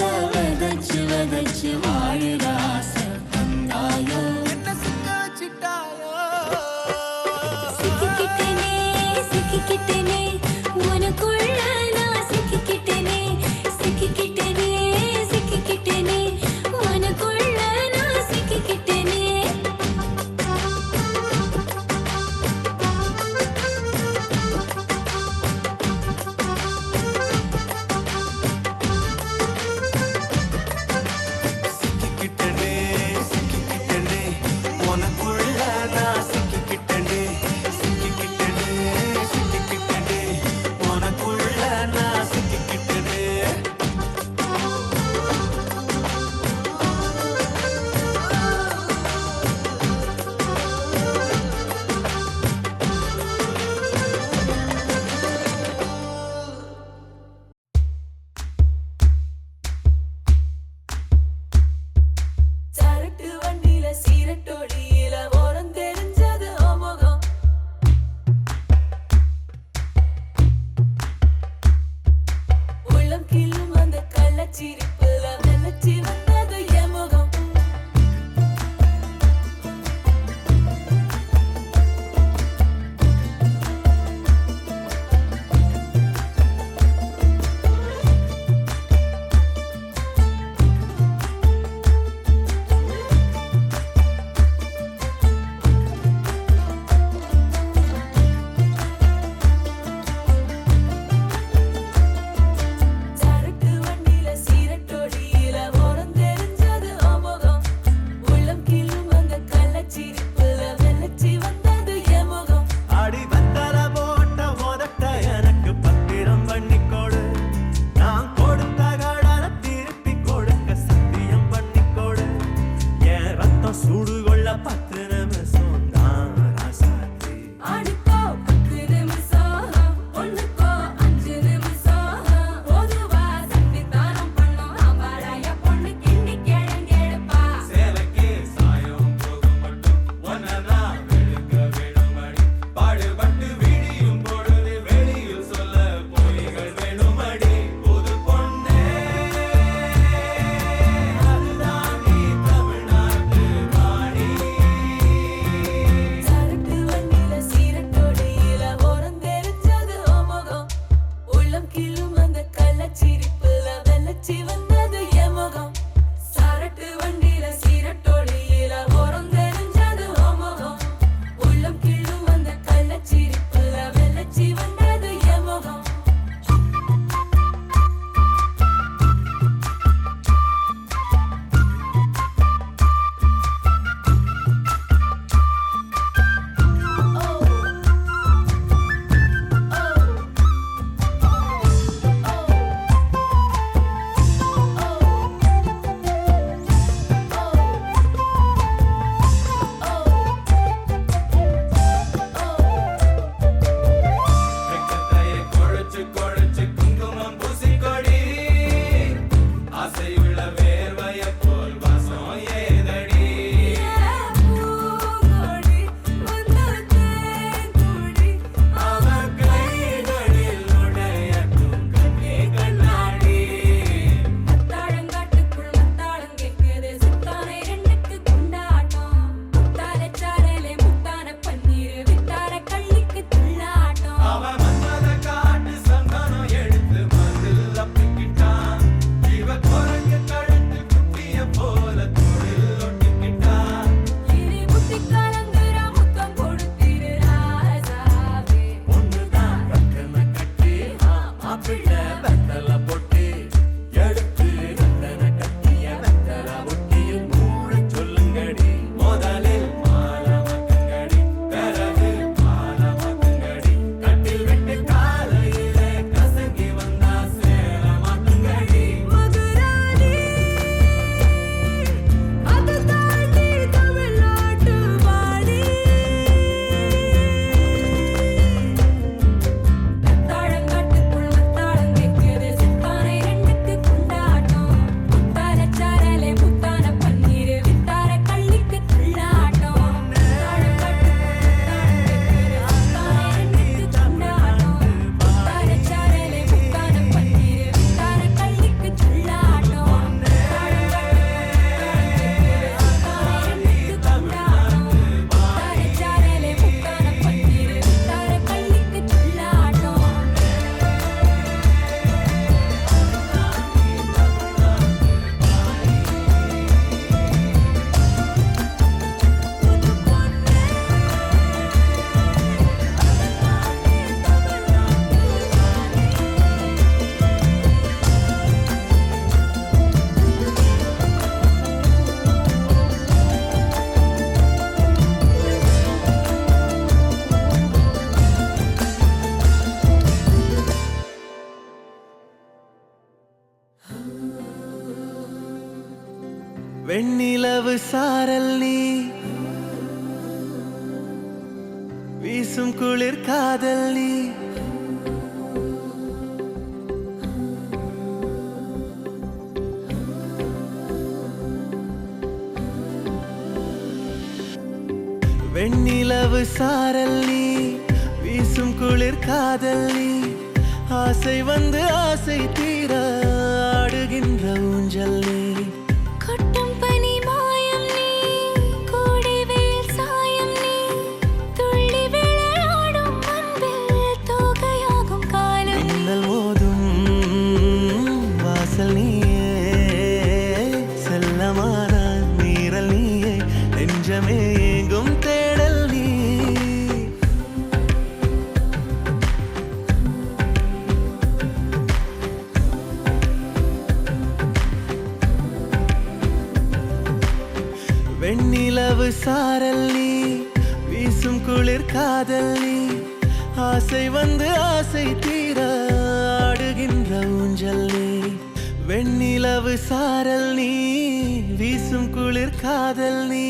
Speaker 3: சாரல் நீ வீசும் குளிர் காதல் நீ வெண்ணிலவு சாரல் நீ வீசும் குளிர் காதல் நீ ஆசை வந்து ஆசை தீர ஆடுகின்ற ஊஞ்சல் நீ
Speaker 2: கொட்டும் பனி மாயம் நீ கோடை வெயில் சாயம் நீ துள்ளி விளையாடும் அன்பில் தோகையாகும் காலம்
Speaker 3: மின்னல் மோதும் வாசல் நீயே செல்லமான நீரல் நீயே நெஞ்சமே எங்கும் தேடல் நீ வெண்ணிலவு சாரல் நீ வீசும் குளிர் காதல் நீ ஆசை வந்து ஆசை தீர ஆடுகின்ற ஊஞ்சல் நீ வெண்ணிலவு சாரல் நீ வீசும் குளிர் காதல் நீ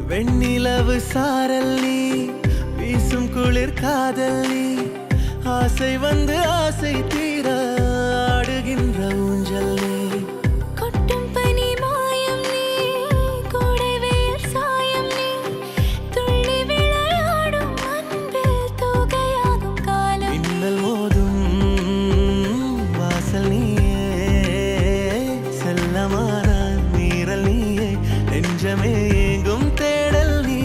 Speaker 3: வெண்ணிலவு சாரல் நீ வீசும் குளிர் காதல் நீ ஆசை வந்து ஆசை தீர ஆடுகின்ற ஊஞ்சல் நீ
Speaker 2: கொட்டும் பனி மாயம் நீ கோடை வெயில் சாயம் நீ துள்ளி விளையாடும் அன்பில் தோகையாகும் காலம்
Speaker 3: மின்னல் மோதும் வாசல் நீயே செல்லமான நீரல் நீயே நெஞ்சமே எங்கும் தேடல் நீ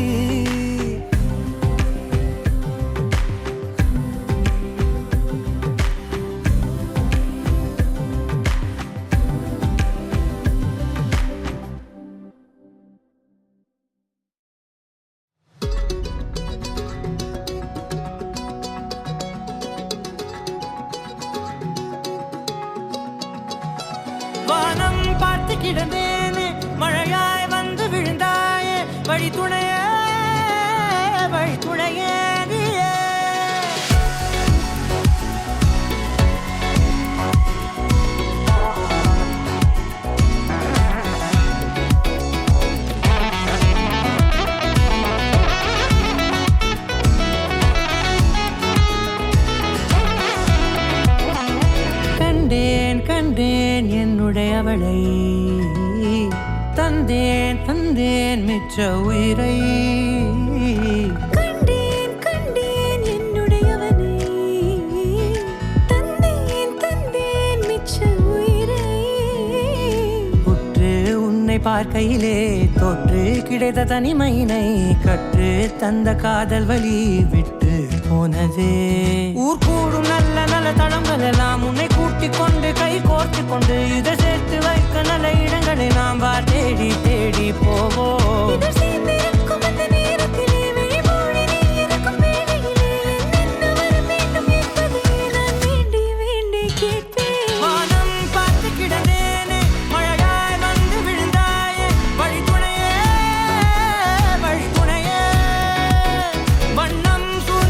Speaker 8: வானம் பார்த்து கிடந்தேனே மழையாய் வந்து விழுந்தாயே வழி துணையே நீயே கண்டேன் கண்டேன் என்னுடையவளை தந்தேன் தந்தேன் மிச்ச உயிரை
Speaker 2: கண்டேன் கண்டேன் என்னுடையவனை தந்தேன் தந்தேன் மிச்ச உயிரை
Speaker 8: உற்று உன்னை பார்க்கையிலே தொற்று கிடைத்த தனிமையினை கற்று தந்த காதல் வழி விட்டு போனதே ஊர் கூடும் நல்ல நல்ல தளங்கள் எல்லாம் உன்னை கூட்டிக் கொண்டு கை கோர்த்து கொண்டு இதை சேர்த்து வைக்க நல்ல இடங்களை நாம் தேடி தேடி போவோம்
Speaker 2: இதழ் சேர்ந்திருக்கும் அந்த நேரத்திலே விழிமூடி நீ இருக்கும் வேளையிலே என்னென்ன வர வேண்டும் என்பதை நான் வேண்டி வேண்டி கேட்பேன்
Speaker 8: வானம் பார்த்து கிடந்தேனே மழையாய் வந்து விழுந்தாயே வழி துணையே வண்ணம் சூழ்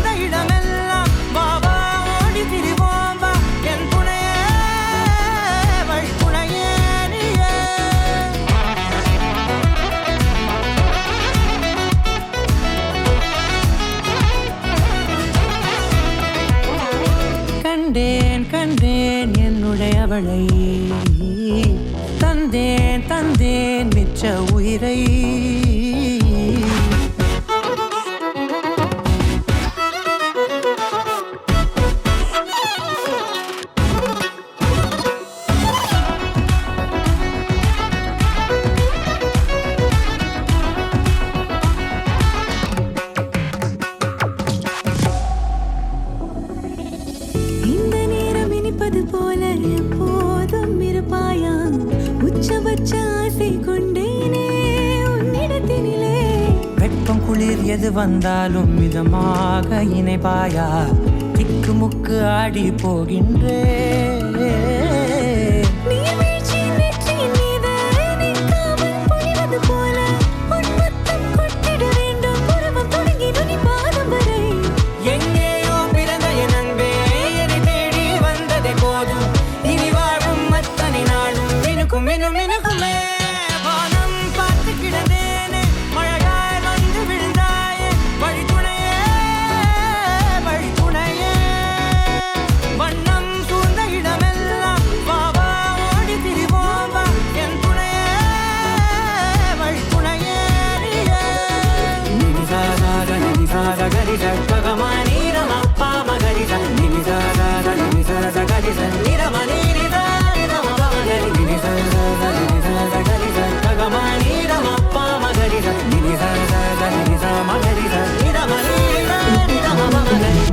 Speaker 8: கண்டேன் கண்டேன் என்னுடையவளை தந்தேன் தந்தேன் மிச்ச உயிரை
Speaker 2: இந்த நேரம் இனிப்பது போல எப்போதும் இருப்பாயா உச்சபட்ச ஆசை கொண்டேனே உன்னிடத்தினிலே
Speaker 8: வெப்பம் குளிர் எது வந்தாலும் மிதமாக இணைப்பாயா திக்கு முக்கு ஆடி போகின்றே
Speaker 2: நீர்வீழ்ச்சி நெற்றியின் மீது நிற்காமல் பொழிவது போல உன் முத்தம் கொட்டிட வேண்டும் உருவம் தொடங்கி நுனி பாதம் வரை
Speaker 8: எங்கேயோ பிறந்த என் அன்பே என்னை தேடி வந்ததே போதும் இனி வாழும் அத்தனை நாளும் மினுக்கும் மினும் மினுக்குமே வானம் பார்த்து கிடந்தேனே மழையாய் வந்து விழுந்தாயே வழித்துணையே வழித்துணையே வண்ணம் சூழ்ந்த இடமெல்லாம் வா வா ஓடி திரிவோம் வா என் துணையே வழித்துணையே நீயே நினிசாக நினிசாக கரிச பகமானி ரமப்பா மகரிச நினிசாக நினிசாக கரிச நிரமணி நிதா நிரமபமகரி நினிசாக நினிசாக கரிச பகமானி ரமப்பா மகரிச நினிசாக நினிசா மகரிச நிரமணி நிதா நிரமபமகரி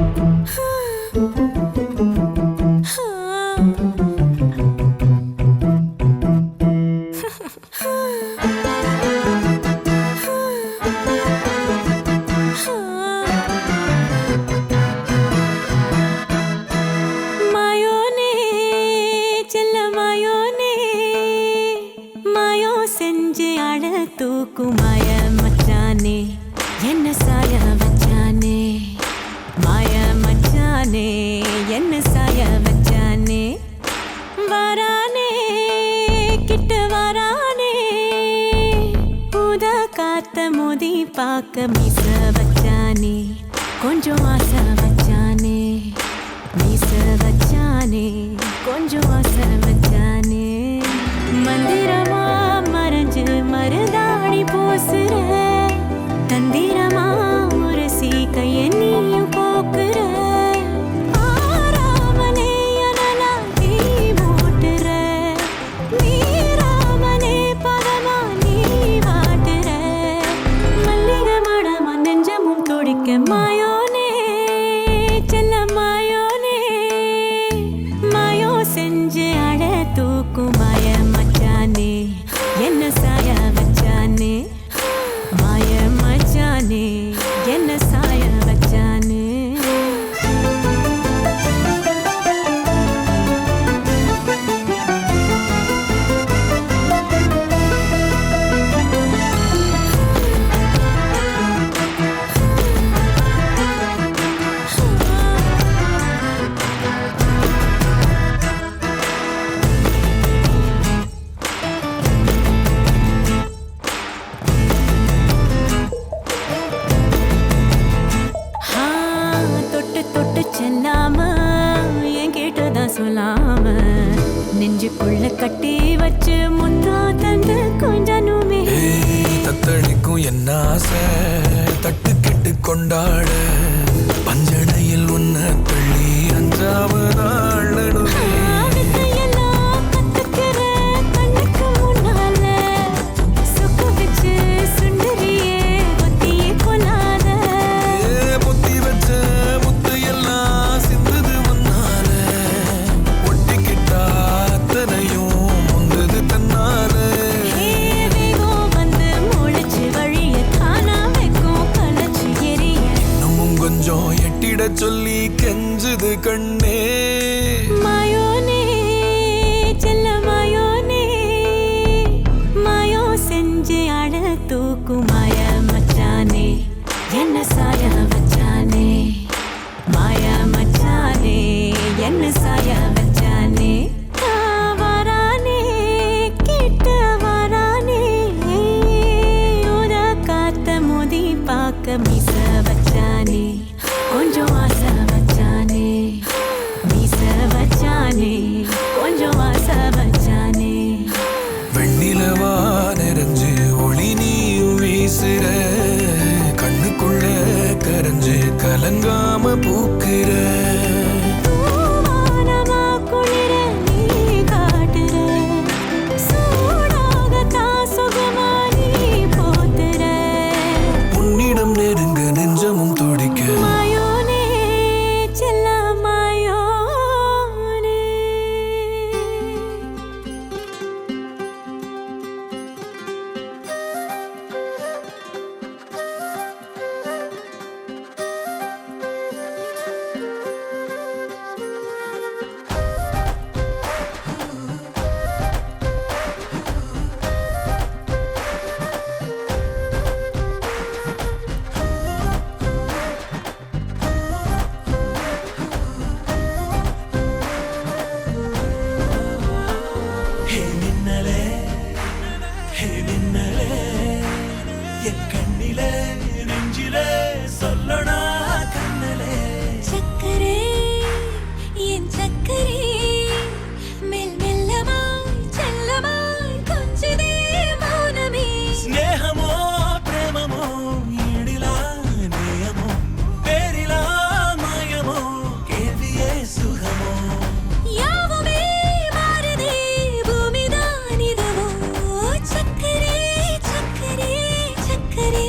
Speaker 2: மாயோனே செல்ல மாயோனே மாயோ செஞ்சு அழ தூக்கு மாய மச்சானே என்ன சாய வச்சானே மாய மச்சானே என்ன சாய வச்சானே வரானே கிட்ட வரானே ஊதா காத்த மோதி பார்க்க மீச வச்சானே கொஞ்சம் ஆசை வச்சானே மீச வச்சானே கொஞ்சம் ஆசை வச்சானே மந்திரமா மறைஞ்சு மருதாணி பூசுற தந்திரமா உரசி கைய நீயும் போக்குற ஆராமனே அனலா தீ மூட்டுற நீராமனே பதமா நீ வாட்டுற மல்லிகை மடமா நெஞ்சமும் துடிக்க மாயோனே செல்ல மாயோனே மாயோ செஞ்சு அழ தூக்கு மாய மச்சானே என்ன சாய வச்சானே மாய மச்சானே என்ன சாய வச்சானே தொட்டு தொட்டு செல்லாம என் கேட்டதான் சொல்லாம நெஞ்சுக்குள்ள கட்டி வச்சு முத்தா தந்து கொஞ்சனுமே
Speaker 4: தத்தளிக்கும் என்ன ஆசை தட்டு கெட்டு கொண்டாட பஞ்சனையில் உன்ன தள்ளி அஞ்சாவது நாள் நடுவே
Speaker 2: வித்தையெல்லாம் கத்துக்கிற கண்ணுக்கு முன்னால சொக்க வச்சு சுண்டரியே ஒத்தியே கொள்ளாத
Speaker 4: புத்தி வச்ச முத்து எல்லாம் சிந்தது முன்னால ஒட்டிக்கிட்டா அத்தனையும் முந்தது தன்னால
Speaker 2: வேகம் வந்து முளைச்சு வழிய காணா வைக்கும் களைச்சு எரிய
Speaker 4: இன்னமும் கொஞ்சம் எட்டிட சொல்லி கெஞ்சுது கண்ணே கலங்காம பூக்கிற
Speaker 2: தூவானமா குளிர நீ காட்டுற சூடாகத்தான் சுகமா நீ போத்துற
Speaker 4: உன்னிடம் நெருங்க நெஞ்சமும் துடிக்க
Speaker 2: மாயோனே செல்ல மாயோனே
Speaker 3: ஹே மின்னலே ஹே மின்னலே என் கண்ணிலே நெஞ்சிலே சொல்லடா கண்ணலே
Speaker 2: சக்கரே என் சக்கரே மெல் மெல்லமாய் செல்லமாய் கொஞ்சதே மௌனமே
Speaker 3: ஸ்நேகமோ பிரேமமோ ஈடிலா நேயமோ பேரிலா மாயமோ கேள்வியே சுகமோ
Speaker 2: யாவுமே மாறுதே பூமிதான் இதுவோ சக்கரே சக்கரே சக்கரே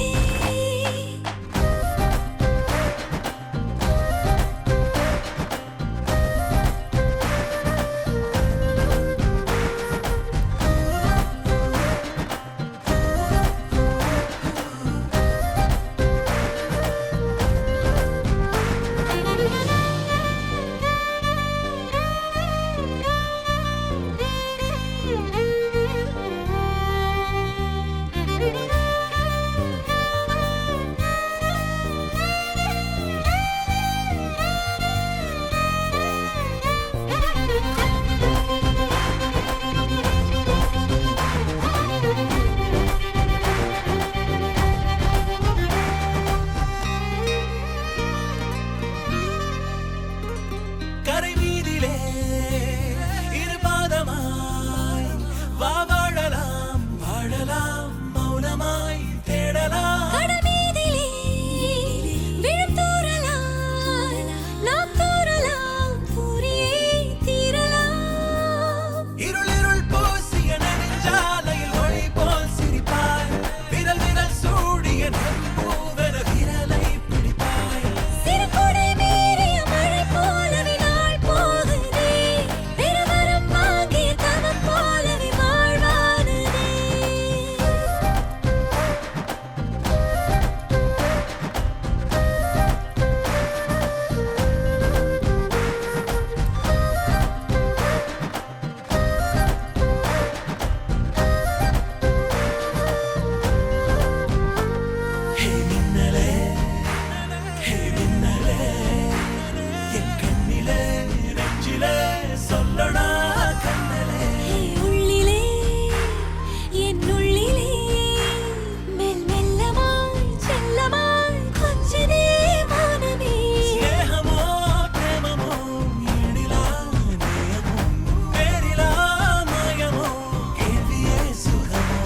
Speaker 3: கரை மீதிலே இருபாதமாய் வா வாழலாம் வாழலாம் மௌனமாய் தேடலாம்
Speaker 2: கடமீதிலே விழும் தூறலாம் நாம் தூறலாம் தூரியே தீரலாம்
Speaker 3: இருள் இருள் பூசிய நெடுஞ்சாலையில் ஒளி போல் சிரிப்பாய் விரல் விரல் சூடிய நம்பூவென விரலை பிடிப்பாய்
Speaker 2: சிறுகுடை மீறிய மழை போலவே நாள் போகுதே பெருவரம் வாங்கிய தவம் போலவே வாழ்வானதே
Speaker 3: ஹே மின்னலே ஹே மின்னலே என் கண்ணிலே நெஞ்சிலே சொல்லடா கண்ணலே
Speaker 2: உள்ளிலே என் உள்ளிலே மெல் மெல்லமாய் செல்லமாய் கொஞ்சதே மௌனமே
Speaker 3: ஸ்நேகமோ பிரேமமோ ஈடிலா நேயமோ பேரிலா மாயமோ கேள்வியே சுகமோ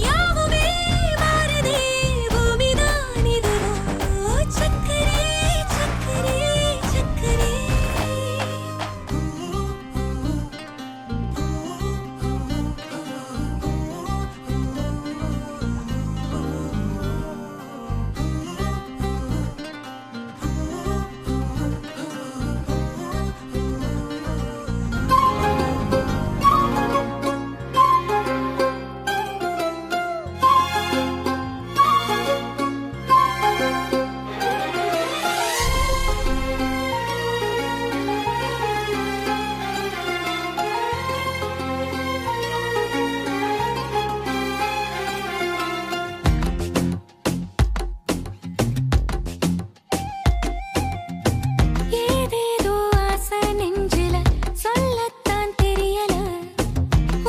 Speaker 2: யாவுமே மாறுதே பூமிதான் இதுவோ சக்கரே சக்கரே சக்கரே ஏதேதோ ஆசை நெஞ்சில சொல்லத்தான் தெரியல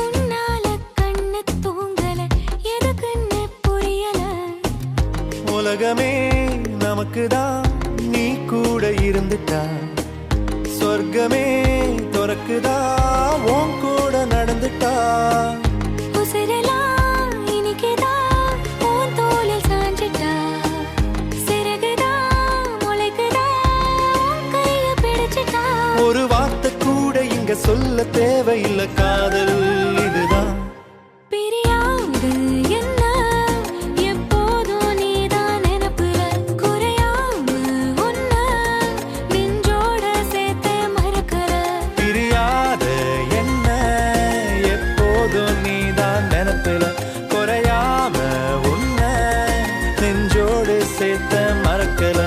Speaker 2: உன்னால கண்ணு தூங்கல எதுக்குன்னு புரியல
Speaker 3: உலகமே நமக்குதான் நீ கூட இருந்துட்டா சொர்க்கமே துறக்குதா உன் கூட நடந்துட்டா
Speaker 2: உசிரெல்லாம் இனிக்குதா உன் தோளில் சாஞ்சிட்டா சிறகுதான் முளைக்க
Speaker 3: சொல்ல தேவையில்லை காதல் இதுதான்.
Speaker 2: பிரியாது என்ன எப்போதும் நீதான் நினப்புல குறையாம உன்ன நெஞ்சோட சேர்த்து மறக்கற.
Speaker 3: பிரியாத என்ன எப்போதும் நீதான் நினைப்பில குறையாம உன்ன நெஞ்சோடு சேர்த்த மறக்கல.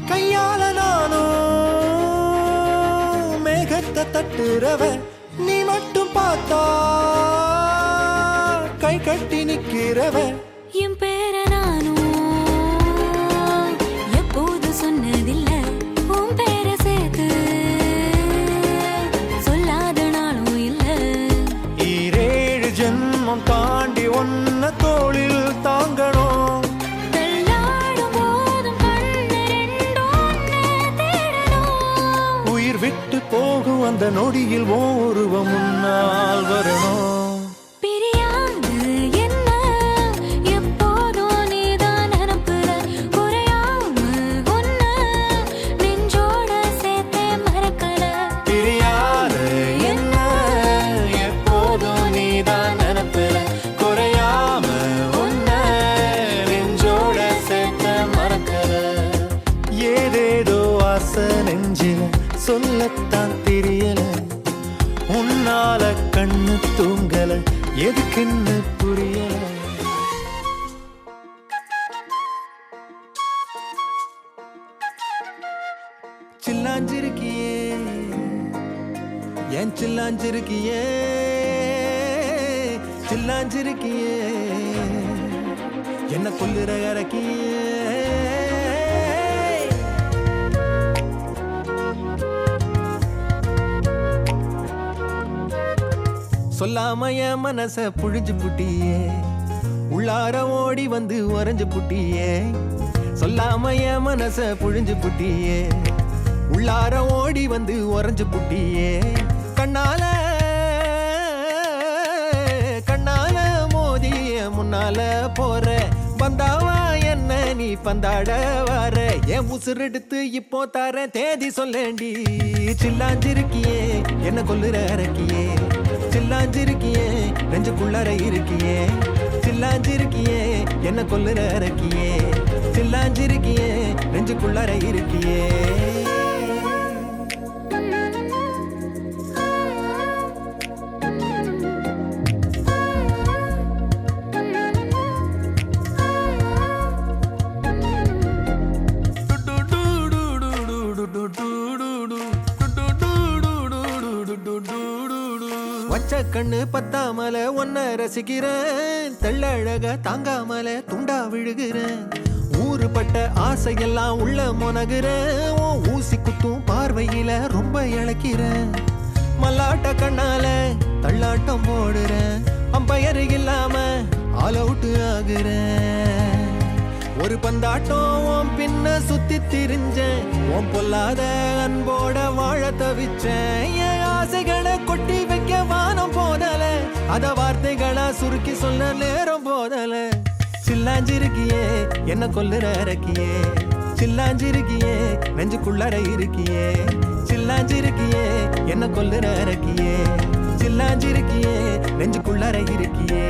Speaker 3: கையால நானும் மேகத்தை தட்டுறவ நீ மட்டும் பார்த்தா கை கட்டி நிக்கிறவ.
Speaker 2: என் பேர நானும் எப்போது சொன்னதில்ல உன் பேர சேர்த்து சொல்லாத நாளும் இல்ல.
Speaker 3: ஈரேழு ஜென்மம் தாண்டி ஒன்ன தோளில் தாங்கணும்.
Speaker 2: தள்ளாடும் போதும் கண்ணு ரெண்டும் உன்னை தேடணும்.
Speaker 3: உயிர் விட்டு போகும் அந்த நொடியில் ஓ உருவம் முன்னால் வரணும்.
Speaker 2: பிரியாது என்ன எப்போதும் நீதான் நினப்புல குறையாம உன்ன நெஞ்சோட சேர்த்து மறக்கல.
Speaker 3: பிரியாத என்ன எப்போதும் நீதான் நினைப்பில குறையாம உன்ன நெஞ்சோட சேர்த்த மறக்கல. ஏதேதோ ஆசை நெஞ்சில சொல்லத்தான் தெரியல. உன்னால கண்ணு தூங்கல எதுக்குன்னு புரியல. சில்லாஞ்சிருக்கியே ஏன் சில்லாஞ்சிருக்கியே சில்லாஞ்சிருக்கியே என்ன கொல்லுற இறக்கியே. சொல்லாம என் மனச புழிஞ்சு புட்டியே உள்ளார ஓடி வந்து உறைஞ்சு புட்டியே. சொல்லாம என் மனச புழிஞ்சு புட்டியே உள்ளார ஓடி வந்து உறைஞ்சு புட்டியே. கண்ணால கண்ணால மோதிய முன்னால போற வந்தாவா என்ன நீ பந்தாட வர. என் உசுரெடுத்து இப்போ தர தேதி சொல்லேண்டி. சில்லாஞ்சிருக்கியே என்ன கொல்லுற இறக்கியே. சில்லாஞ்சிருக்கியே நெஞ்சுக்குள்ளார இருக்கியே. சில்லாஞ்சிருக்கியே என்ன கொல்லுற இறக்கியே. சில்லாஞ்சிருக்கியே நெஞ்சுக்குள்ளார இருக்கியே. வச்ச கண்ணு பத்தாமல ஒன்ன ரசிக்கிறேன். தெள்ளழக தாங்காமல துண்டா விழுகிறேன். ஊறுபட்ட ஆசையெல்லாம் உள்ள மொனகுறேன். ஊசி குத்தும் பார்வையில ரொம்ப இழக்கிறேன். மல்லாட்ட கண்ணால தள்ளாட்டம் போடுறேன். அம்பயர் இல்லாம ஆல் அவுட் ஆகுறேன். ஒரு பந்தாட்டம் பின்ன சுத்தி திரிஞ்சேன். உன் பொல்லாத அன்போட வாழ தவிச்சேன். என் ஆசைகளை கொட்டி வைக்க வானம் போதல. அத வார்த்தைகளா சுருக்கி சொல்ல நேரம் போதல. சில்லாஞ்சிருக்கியே என்ன கொல்லுற இறக்கியே. சில்லாஞ்சிருக்கியே நெஞ்சுக்குள்ளார இருக்கியே. சில்லாஞ்சிருக்கியே என்ன கொல்லுற இறக்கியே. சில்லாஞ்சிருக்கியே நெஞ்சுக்குள்ளார இருக்கியே.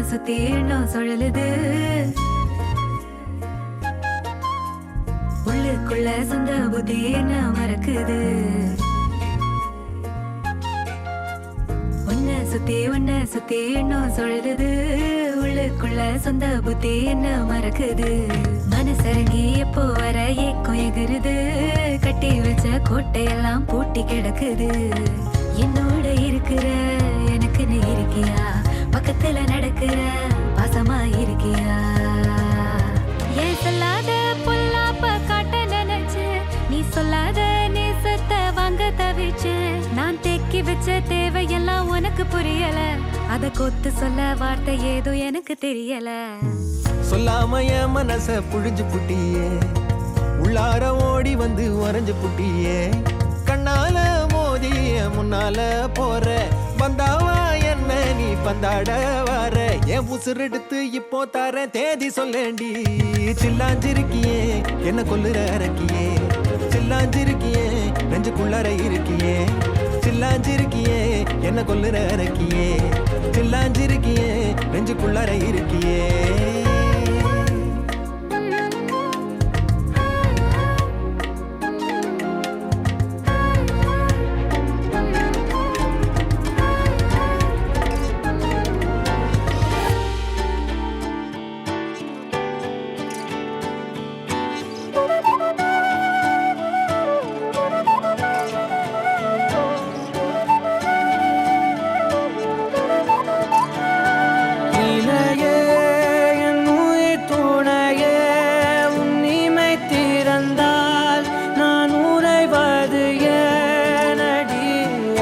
Speaker 2: சுத்தி எண்ணம் சுழலுது. உள்ளுக்குள்ள சொந்த புத்தி என்ன மறக்குது. சுத்தி உன்ன சுத்தி இன்னும் சொல்லுது உள்ளுக்குள்ள சொந்த புத்தி என்ன மறக்குது மனசரங்கி எப்போ வர ஏக்கம் எகிருது கட்டி வச்ச கோட்டையெல்லாம் பூட்டி கிடக்குது என்னோட இருக்கிற எனக்குன்னு இருக்கியா பக்கத்துல நடக்கிற பாசமா இருக்கியா ஏன் சொல்லாத பொல்லாப்ப காட்ட நினைச்சு நீ சொல்லாத நேசத்தை வாங்க தவிச்சு நான் தேக்கி வச்ச தேவையெல்லாம் உனக்கு புரியல அத கொத்து சொல்ல வார்த்தை ஏதோ எனக்கு தெரியல
Speaker 3: சொல்லாம என் மனச புழிஞ்சு புட்டியே உள்ளார ஓடி வந்து உறைஞ்சு புட்டியே கண்ணால மோதிய முன்னால போற வந்தாவா என்ன நீ பந்தாட வர என் உசுரெடுத்து இப்போ தர தேதி சொல்லேண்டி சில்லாஞ்சிருக்கியே என்ன கொல்லுற அரக்கியே சில்லாஞ்சிருக்கியே நெஞ்சுக்குள்ளார இருக்கியே சில்லாஞ்சிருக்கியே என்ன கொல்லுற அரக்கியே சில்லாஞ்சிருக்கியே நெஞ்சுக்குள்ளார இருக்கியே
Speaker 8: இணையே என் உயிர் துணையே உன் இமை திறந்தால் நான் உறைவது ஏனடி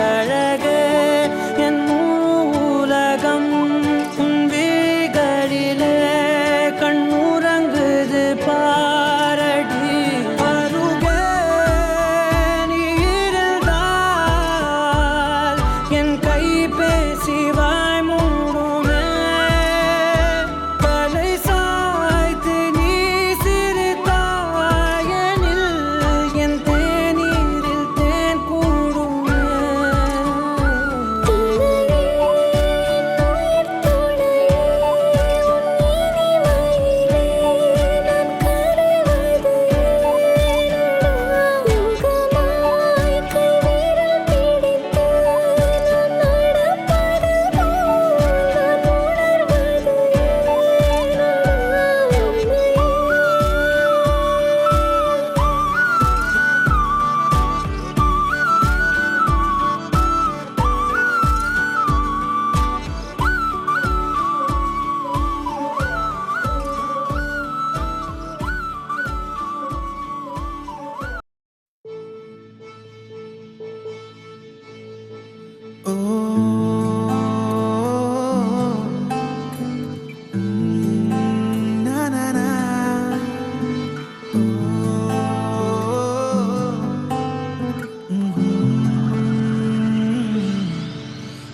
Speaker 8: அழகே என் உலகம் உன் விழிகளிலே கண்ணுறங்குது பாரடி அருகே நீ இருந்தால் என் கை பேசி வாய் மூடுமே தலை சாய்த்து நீ சிரித்தாயனில் என் தேநீரில் தேன் கூடுமே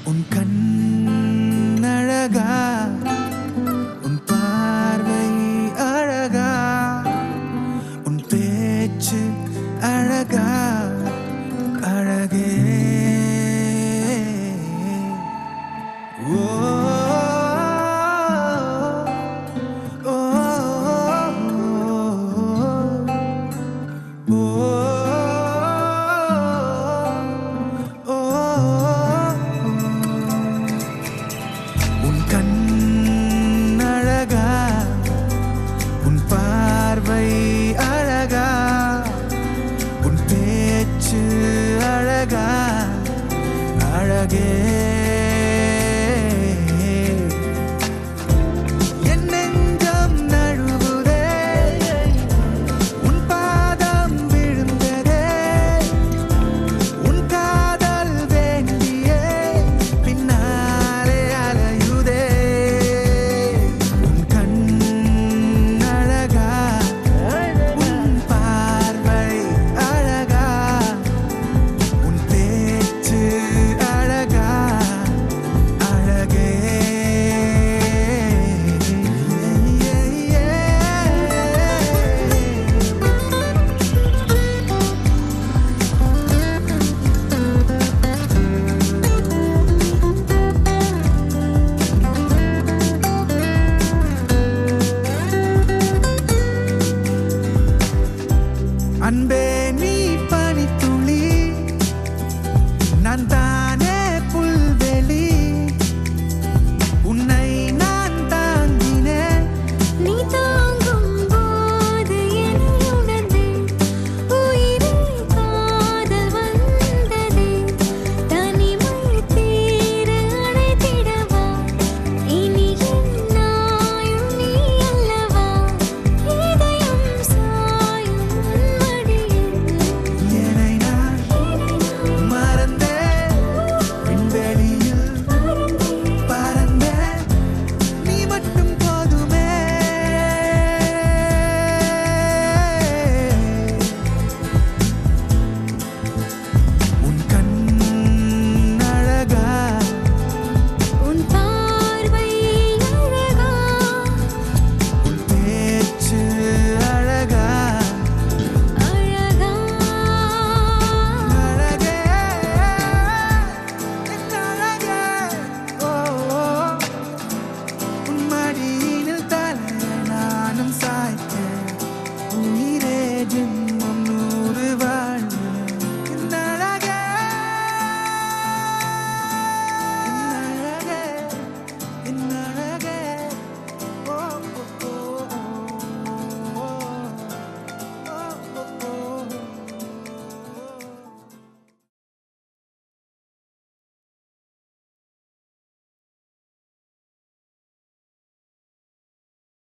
Speaker 3: உன் கண்ணழகா உன் பார்வை அழகா உன் பேச்சு அழகா அழகே ஓ ஓ உன் கண்ணழகா உன் பார்வை அழகா உன் பேச்சு அழகா அழகே